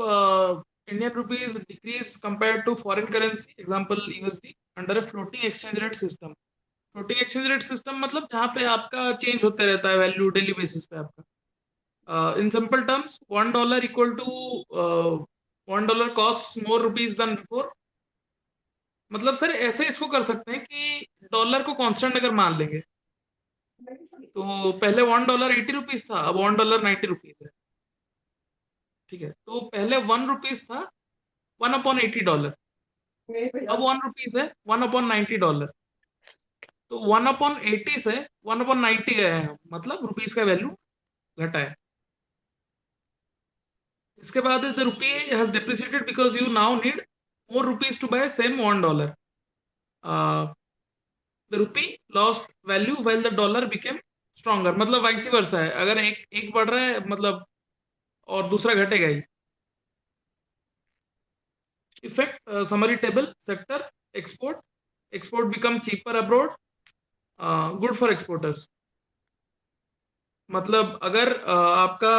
Indian rupees decrease compare to foreign currency, example USD, under a floating exchange rate system. Floating exchange rate system मतलब जहाँ पे आपका चेंज होते रहता है वैल्यू डेली बेसिस पे आपका। In simple terms $1 equal to $1 cost more rupees than before. मतलब सर ऐसे इसको कर सकते हैं कि डॉलर को कांस्टेंट अगर मान लेंगे तो पहले $1 80 था, अब $1 90 है। ठीक है, तो पहले $1 था, $1/80। अब $1 है, $1/90। तो 1/80 से 1/90 गए हैं, मतलब रुपीस का वैल्यू घटा है। इसके बाद the rupee has depreciated because you now need more rupees to buy same $1। The rupee lost value while the dollar became stronger, मतलब वाइस वर्सा है, अगर एक एक बढ़ रहा है मतलब और दूसरा घटेगा ही। Effect summary table sector export, export become cheaper abroad, good for exporters. मतलब अगर आपका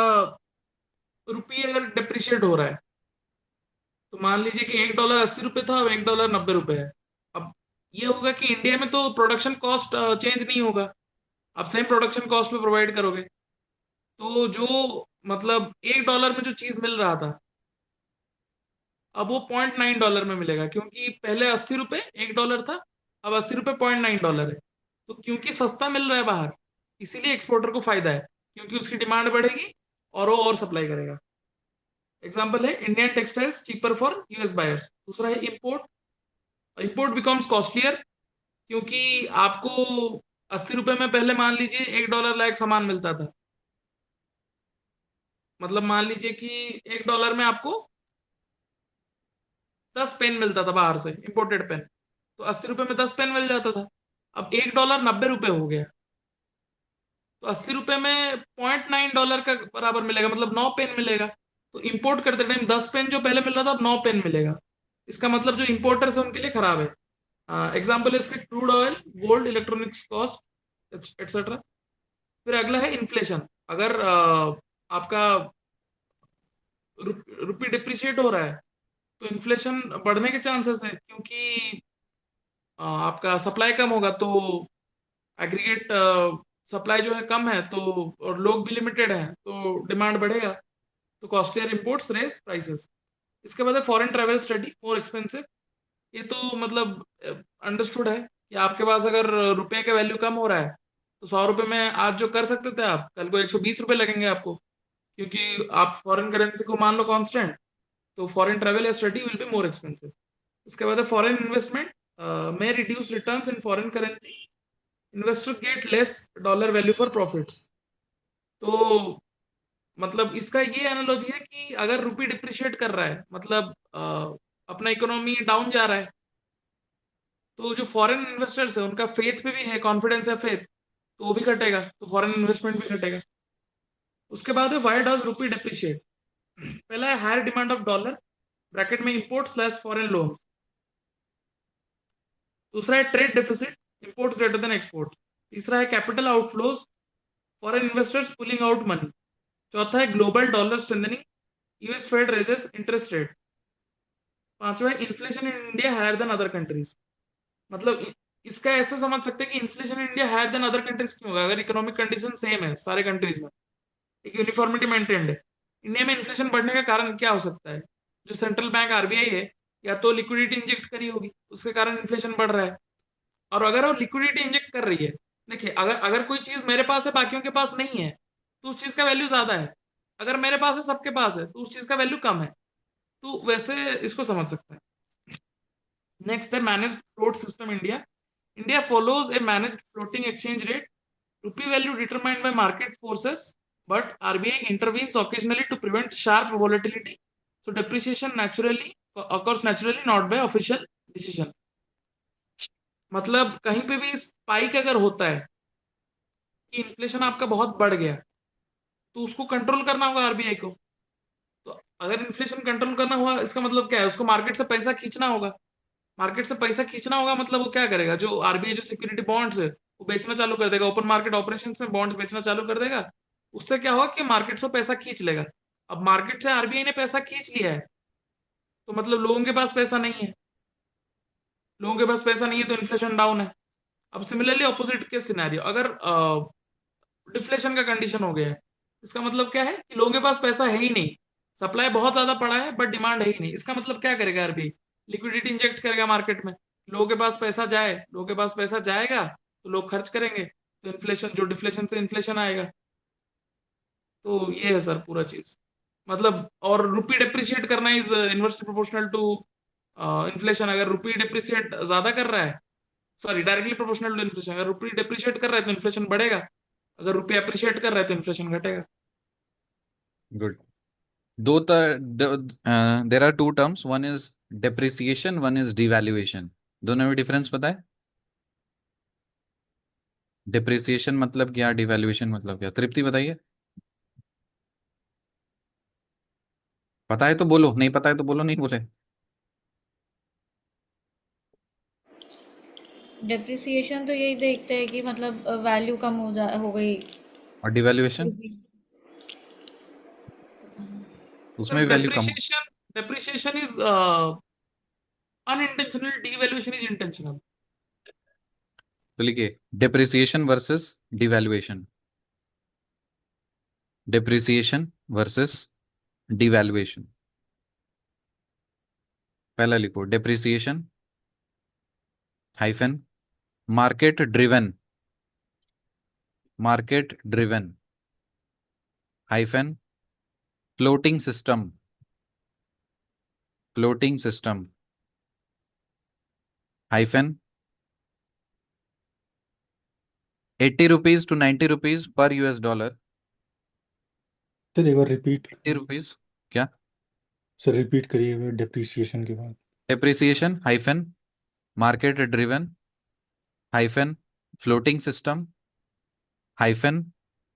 रुपी अगर डिप्रिशिएट हो रहा है तो मान लीजिए कि $1 80 था, अब $1 90 है। अब ये होगा कि इंडिया में तो प्रोडक्शन कॉस्ट चेंज नहीं होगा, आप सेम प्रोडक्शन कॉस्ट में प्रोवाइड करोगे। तो जो मतलब $1 में जो चीज मिल रहा था अब वो $0.9 में मिलेगा, क्योंकि पहले $80 $1 था, अब $80 $0.9 है। तो क्योंकि सस्ता मिल रहा है बाहर, इसीलिए एक्सपोर्टर को फायदा है, क्योंकि उसकी डिमांड बढ़ेगी और वो और सप्लाई करेगा। एग्जाम्पल है Indian textiles cheaper for US buyers. दूसरा है इंपोर्ट, इंपोर्ट बिकम्स कॉस्टलियर, क्योंकि आपको $80 में पहले मान लीजिए $1 लायक सामान मिलता था। मतलब मान लीजिए कि $1 में आपको 10 पेन मिलता था बाहर से, इंपोर्टेड पेन, तो $80 में 10 पेन मिल जाता था। अब $1 90 हो गया, तो $80 में $0.9 का बराबर मिलेगा, मतलब 9 पेन मिलेगा। तो इंपोर्ट करते टाइम 10 पेन जो पहले मिल रहा था अब 9 पेन मिलेगा। इसका मतलब जो इंपोर्टर्स है उनके लिए खराब है। एग्जाम्पल है इसके crude oil, gold, electronics cost, etcetera. फिर अगला है इन्फ्लेशन। अगर आपका रुपी डिप्रिशिएट हो रहा है तो इन्फ्लेशन बढ़ने के चांसेस है, क्योंकि आपका सप्लाई कम होगा तो एग्रीगेट सप्लाई जो है कम है, तो और लोग भी लिमिटेड हैं तो डिमांड बढ़ेगा, तो कॉस्टलियर इंपोर्ट्स रेज प्राइसेस। इसके बाद है foreign travel study more expensive. ये तो मतलब अंडरस्टूड है कि आपके पास अगर रुपए का वैल्यू कम हो रहा है तो 100 रुपए में आज जो कर सकते थे आप, कल को 120 रुपए लगेंगे आपको, क्योंकि आप फॉरेन करेंसी को मान लो कांस्टेंट, तो फॉरेन ट्रेवल या study will be more expensive. उसके बाद है foreign investment may reduce returns in foreign currency, investor get less dollar value for profits। तो मतलब इसका ये एनालॉजी है कि अगर रुपी डिप्रिशिएट कर रहा है, मतलब अपना इकोनॉमी डाउन जा रहा है, तो जो फॉरेन इन्वेस्टर्स है उनका फेथ पे भी है, कॉन्फिडेंस है, फेथ, तो वो भी घटेगा, तो फॉरेन इन्वेस्टमेंट भी घटेगा। उसके बाद है व्हाई डज रुपी डिप्रिशिएट। पहला है higher demand of dollar, bracket में इंपोर्ट स्लैश फॉरेन लोन। दूसरा है trade deficit, import greater than export. तीसरा है capital outflows, foreign investors pulling out money. चौथा है global dollar strengthening, US Fed raises interest rate. पांचवा है inflation in India higher than other countries. मतलब इसका ऐसा समझ सकते हैं कि inflation in India higher than other countries क्यों होगा, अगर इकोनॉमिक कंडीशन सेम है सारे कंट्रीज में, एक यूनिफॉर्मिटी मेंटेन्ड है, इंडिया में इन्फ्लेशन बढ़ने का कारण क्या हो सकता है? जो सेंट्रल बैंक आरबीआई है, या तो लिक्विडिटी इंजेक्ट करी होगी, उसके कारण इन्फ्लेशन बढ़ रहा है। और अगर वो लिक्विडिटी इंजेक्ट कर रही है, देखिए अगर अगर कोई चीज मेरे पास है बाकियों के पास नहीं है, तो उस चीज का वैल्यू ज्यादा है। अगर मेरे पास है सबके पास है, तो उस चीज का वैल्यू कम है। तो वैसे इसको समझ सकते हैं। नेक्स्ट है manage float system India. India follows a manage floating exchange rate, rupee value determined by market forces, but RBI intervenes occasionally to prevent sharp volatility. So depreciation naturally occurs naturally, not by official decision। मतलब कहीं पे भी spike अगर होता है कि inflation आपका बहुत बढ़ गया, तो उसको कंट्रोल करना होगा आरबीआई को। तो अगर इन्फ्लेशन कंट्रोल करना हुआ, इसका मतलब क्या है? उसको मार्केट से पैसा खींचना होगा। मार्केट से पैसा खींचना होगा मतलब वो क्या करेगा? जो आरबीआई जो सिक्योरिटी बॉन्ड्स है वो बेचना चालू कर देगा, ओपन मार्केट ऑपरेशन में बॉन्ड्स बेचना चालू कर देगा। उससे क्या होगा कि मार्केट से पैसा खींच लेगा। अब मार्केट से आरबीआई ने पैसा खींच लिया है, तो मतलब लोगों के पास पैसा नहीं है। लोगों के पास पैसा नहीं है तो इन्फ्लेशन डाउन है। अब सिमिलरली ऑपोजिट के सिनेरियो, अगर डिफ्लेशन का कंडीशन हो गया है, इसका मतलब क्या है कि लोगों के पास पैसा है ही नहीं, सप्लाई बहुत ज्यादा पड़ा है बट डिमांड है ही नहीं। इसका मतलब क्या करेगा आरबीआई? लिक्विडिटी इंजेक्ट करेगा मार्केट में, लोगों के पास पैसा जाए, लोगों के पास पैसा जाएगा तो लोग खर्च करेंगे, तो इन्फ्लेशन, जो डिफ्लेशन से इन्फ्लेशन आएगा। तो ये है सर पूरा चीज। मतलब और रुपी डिप्रिशिएट करना is inversely proportional to inflation. अगर रुपी डिप्रिशिएट ज्यादा कर रहा है, sorry directly proportional to inflation, अगर रुपी डिप्रिशिएट कर रहा है तो इन्फ्लेशन बढ़ेगा, अगर रुपया अप्रिशिएट कर रहा है तो इन्फ्लेशन घटेगा। गुड। दो there are two terms, one is depreciation, one is devaluation. दोनों में डिफरेंस पता है? डिप्रिसिएशन मतलब क्या, डिवैल्यूएशन मतलब क्या? तृप्ति बताइए। पता है तो बोलो, नहीं पता है तो बोलो नहीं बोले। डेप्रिसिएशन तो यही देखते हैं कि मतलब वैल्यू कम हो गई और डिवैल्यूएशन, रुपीस। उसमें सर भी वैल्यू कम। Depreciation is unintentional, devaluation is intentional. तो लिखिए depreciation versus devaluation. Depreciation versus devaluation. पहला लिखो depreciation hyphen market driven, market driven hyphen floating system, floating system hyphen 80 rupees to 90 rupees per US dollar. Sir एक बार repeat 80 rupees क्या? Sir repeat करिए depreciation के बाद। Depreciation hyphen market driven hyphen floating system hyphen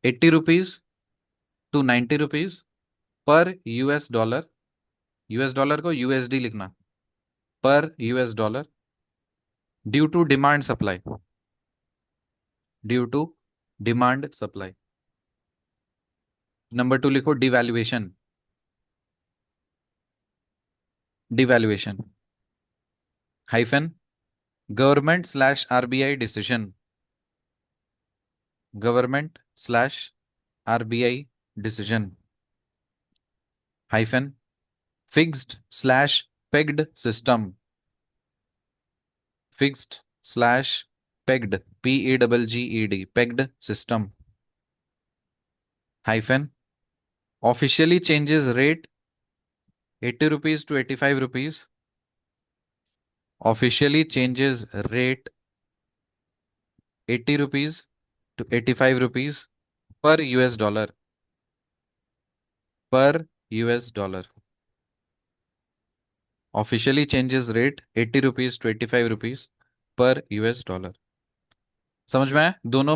80 rupees to 90 rupees per US dollar. US dollar को USD लिखना, per US dollar due to demand supply, due to demand supply. Number 2 लिखो devaluation. Devaluation hyphen government slash RBI decision. Government slash RBI decision hyphen fixed slash pegged system. Fixed slash pegged PEGGED pegged system hyphen officially changes rate 80 rupees to 85 rupees. Officially changes rate 80 rupees to 85 rupees per US dollar. Per US dollar. Officially changes rate 80 rupees to 85 rupees per US dollar. समझ में आया? दोनों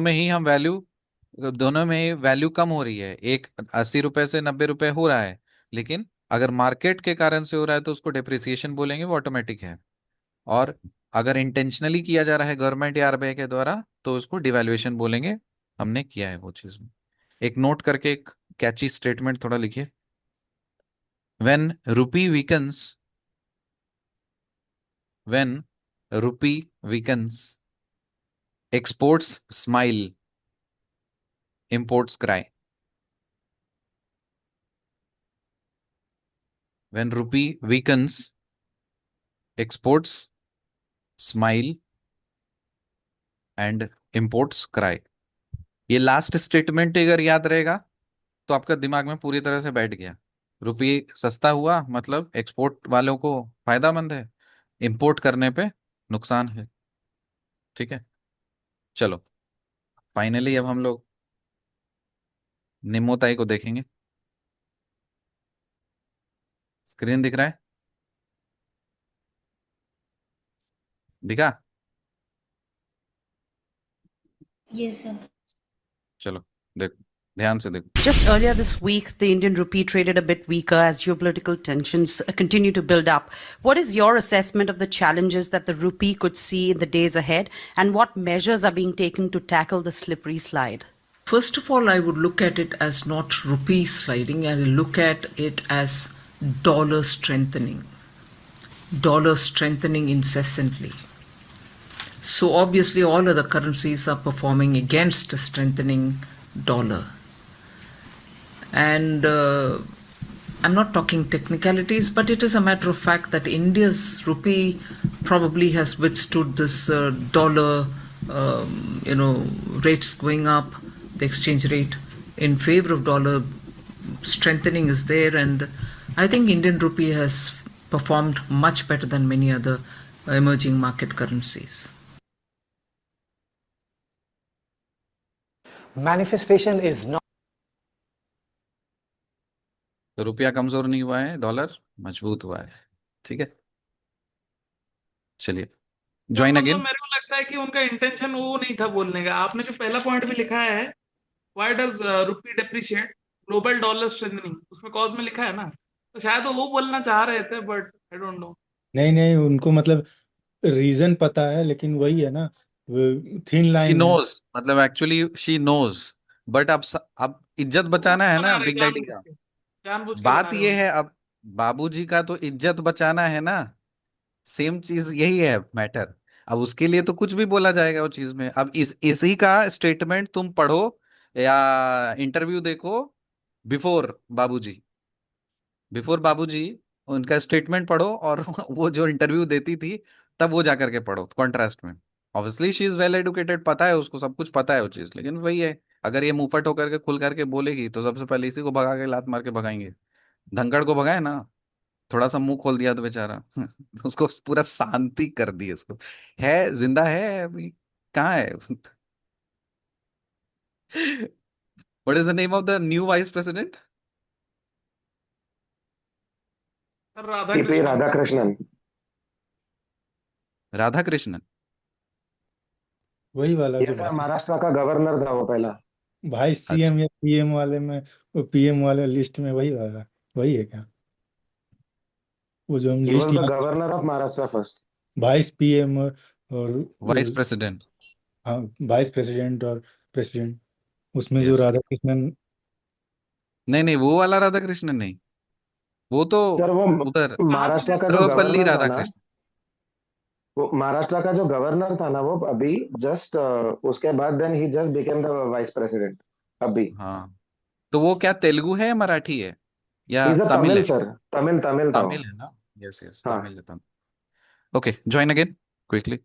में value कम हो रही है। एक 80 रुपए से 90 रुपए हो रहा है, लेकिन अगर मार्केट के कारण से हो रहा है तो उसको डेप्रिसिएशन बोलेंगे, वो ऑटोमेटिक है। और अगर इंटेंशनली किया जा रहा है गवर्नमेंट या आरबीआई के द्वारा तो उसको डिवैल्यूएशन बोलेंगे। हमने किया है वो चीज में। एक नोट करके एक कैची स्टेटमेंट थोड़ा लिखिए। When rupee weakens, when rupee weakens exports smile, imports cry. When rupee weakens exports smile and imports cry. ये लास्ट स्टेटमेंट अगर याद रहेगा तो आपका दिमाग में पूरी तरह से बैठ गया। रुपये सस्ता हुआ मतलब एक्सपोर्ट वालों को फायदामंद है, इंपोर्ट करने पे नुकसान है। ठीक है, चलो फाइनली अब हम लोग निमोताई को देखेंगे। स्क्रीन दिख रहा है? दिखा? Yes sir. चलो देखो, ध्यान से देखो। Just earlier this week, the Indian rupee traded a bit weaker as geopolitical tensions continue to build up. What is your assessment of the challenges that the rupee could see in the days ahead, and what measures are being taken to tackle the slippery slide? First of all, I would look at it as not rupee sliding, I will look at it as dollar strengthening. Dollar strengthening incessantly. So obviously all other currencies are performing against a strengthening dollar. And I'm not talking technicalities, but it is a matter of fact that India's rupee probably has withstood this dollar, rates going up, the exchange rate in favor of dollar strengthening is there, and I think Indian rupee has performed much better than many other emerging market currencies. Manifestation is not. तो रुपया कमजोर नहीं हुआ है, dollar मजबूत हुआ है। ठीक है, चलिए ज्वाइन मतलब अगेन। मेरे को लगता है कि उनका इंटेंशन वो नहीं था बोलने का। आपने जो पहला पॉइंट भी लिखा है, why does rupee depreciate, global dollar strengthening, उसमें कॉज में लिखा है ना, तो शायद वो बोलना चाह रहे थे, बट आई डोंट नो। नहीं नहीं, उनको मतलब रीजन पता है, लेकिन वही है ना, थिन शी लाइन है। नोज, मतलब एक्चुअली शी नोज, बट अब इज्जत बचाना है बना ना रहे बिग डैडी का। जानबूझ के बना बात रहे ये हो। है, अब बाबूजी का तो इज्जत बचाना है ना, सेम चीज यही है मैटर। अब उसके लिए तो कुछ भी बोला जाएगा वो चीज में। अब इसी का स्टेटमेंट तुम पढ़ो या इंटरव्यू देखो बिफोर बाबूजी, बिफोर बाबूजी उनका स्टेटमेंट पढ़ो, और वो जो इंटरव्यू देती थी तब वो जाकर के पढ़ो कॉन्ट्रास्ट में। Obviously she is well educated, पता है उसको सब कुछ, पता है वो चीज, लेकिन वही है, अगर ये मुंहफट होकर के खुल करके बोलेगी तो सबसे पहले इसी को भगा के लात मार के भगाएंगे। धनखड़ को भगाए ना, थोड़ा सा मुंह खोल दिया तो बेचारा उसको पूरा शांति कर दी उसको। है जिंदा है अभी, कहाँ है? What is the name of the new vice president? Radha TP Krishnan. Radhakrishnan. Radha Krishnan. वही वाला ये जो सर महाराष्ट्र का गवर्नर था वो पहला। भाई अच्छा, सीएम या पीएम वाले में, वो पीएम वाले लिस्ट में वही वाला, वही है क्या? वो जो हम ही वॉज लिस्ट द यहाँ, governor of Maharashtra first. Vice PM और वाइस प्रेसिडेंट। हाँ, वाइस प्रेसिडेंट और प्रेसिडेंट, उसमें जो यस, राधा कृष्णन नहीं नहीं, वो वाला राधा कृष्णन नहीं, वो तो सर वो उधर कहाँ महाराष्ट्र का जो सर्वपल्ली गवर्नर था राधा ना, कृष्ण। वो महाराष्ट्र का जो गवर्नर था ना, वो अभी जस्ट उसके बाद देन ही just became the vice president अभी। हाँ, तो वो क्या तेलुगु है या मराठी है या इज अ तमिल तमिल है? सर, तमिल तमिल था वो। तमिल है ना? यस यस, हाँ। तमिल है, Tamil. Okay, join again quickly.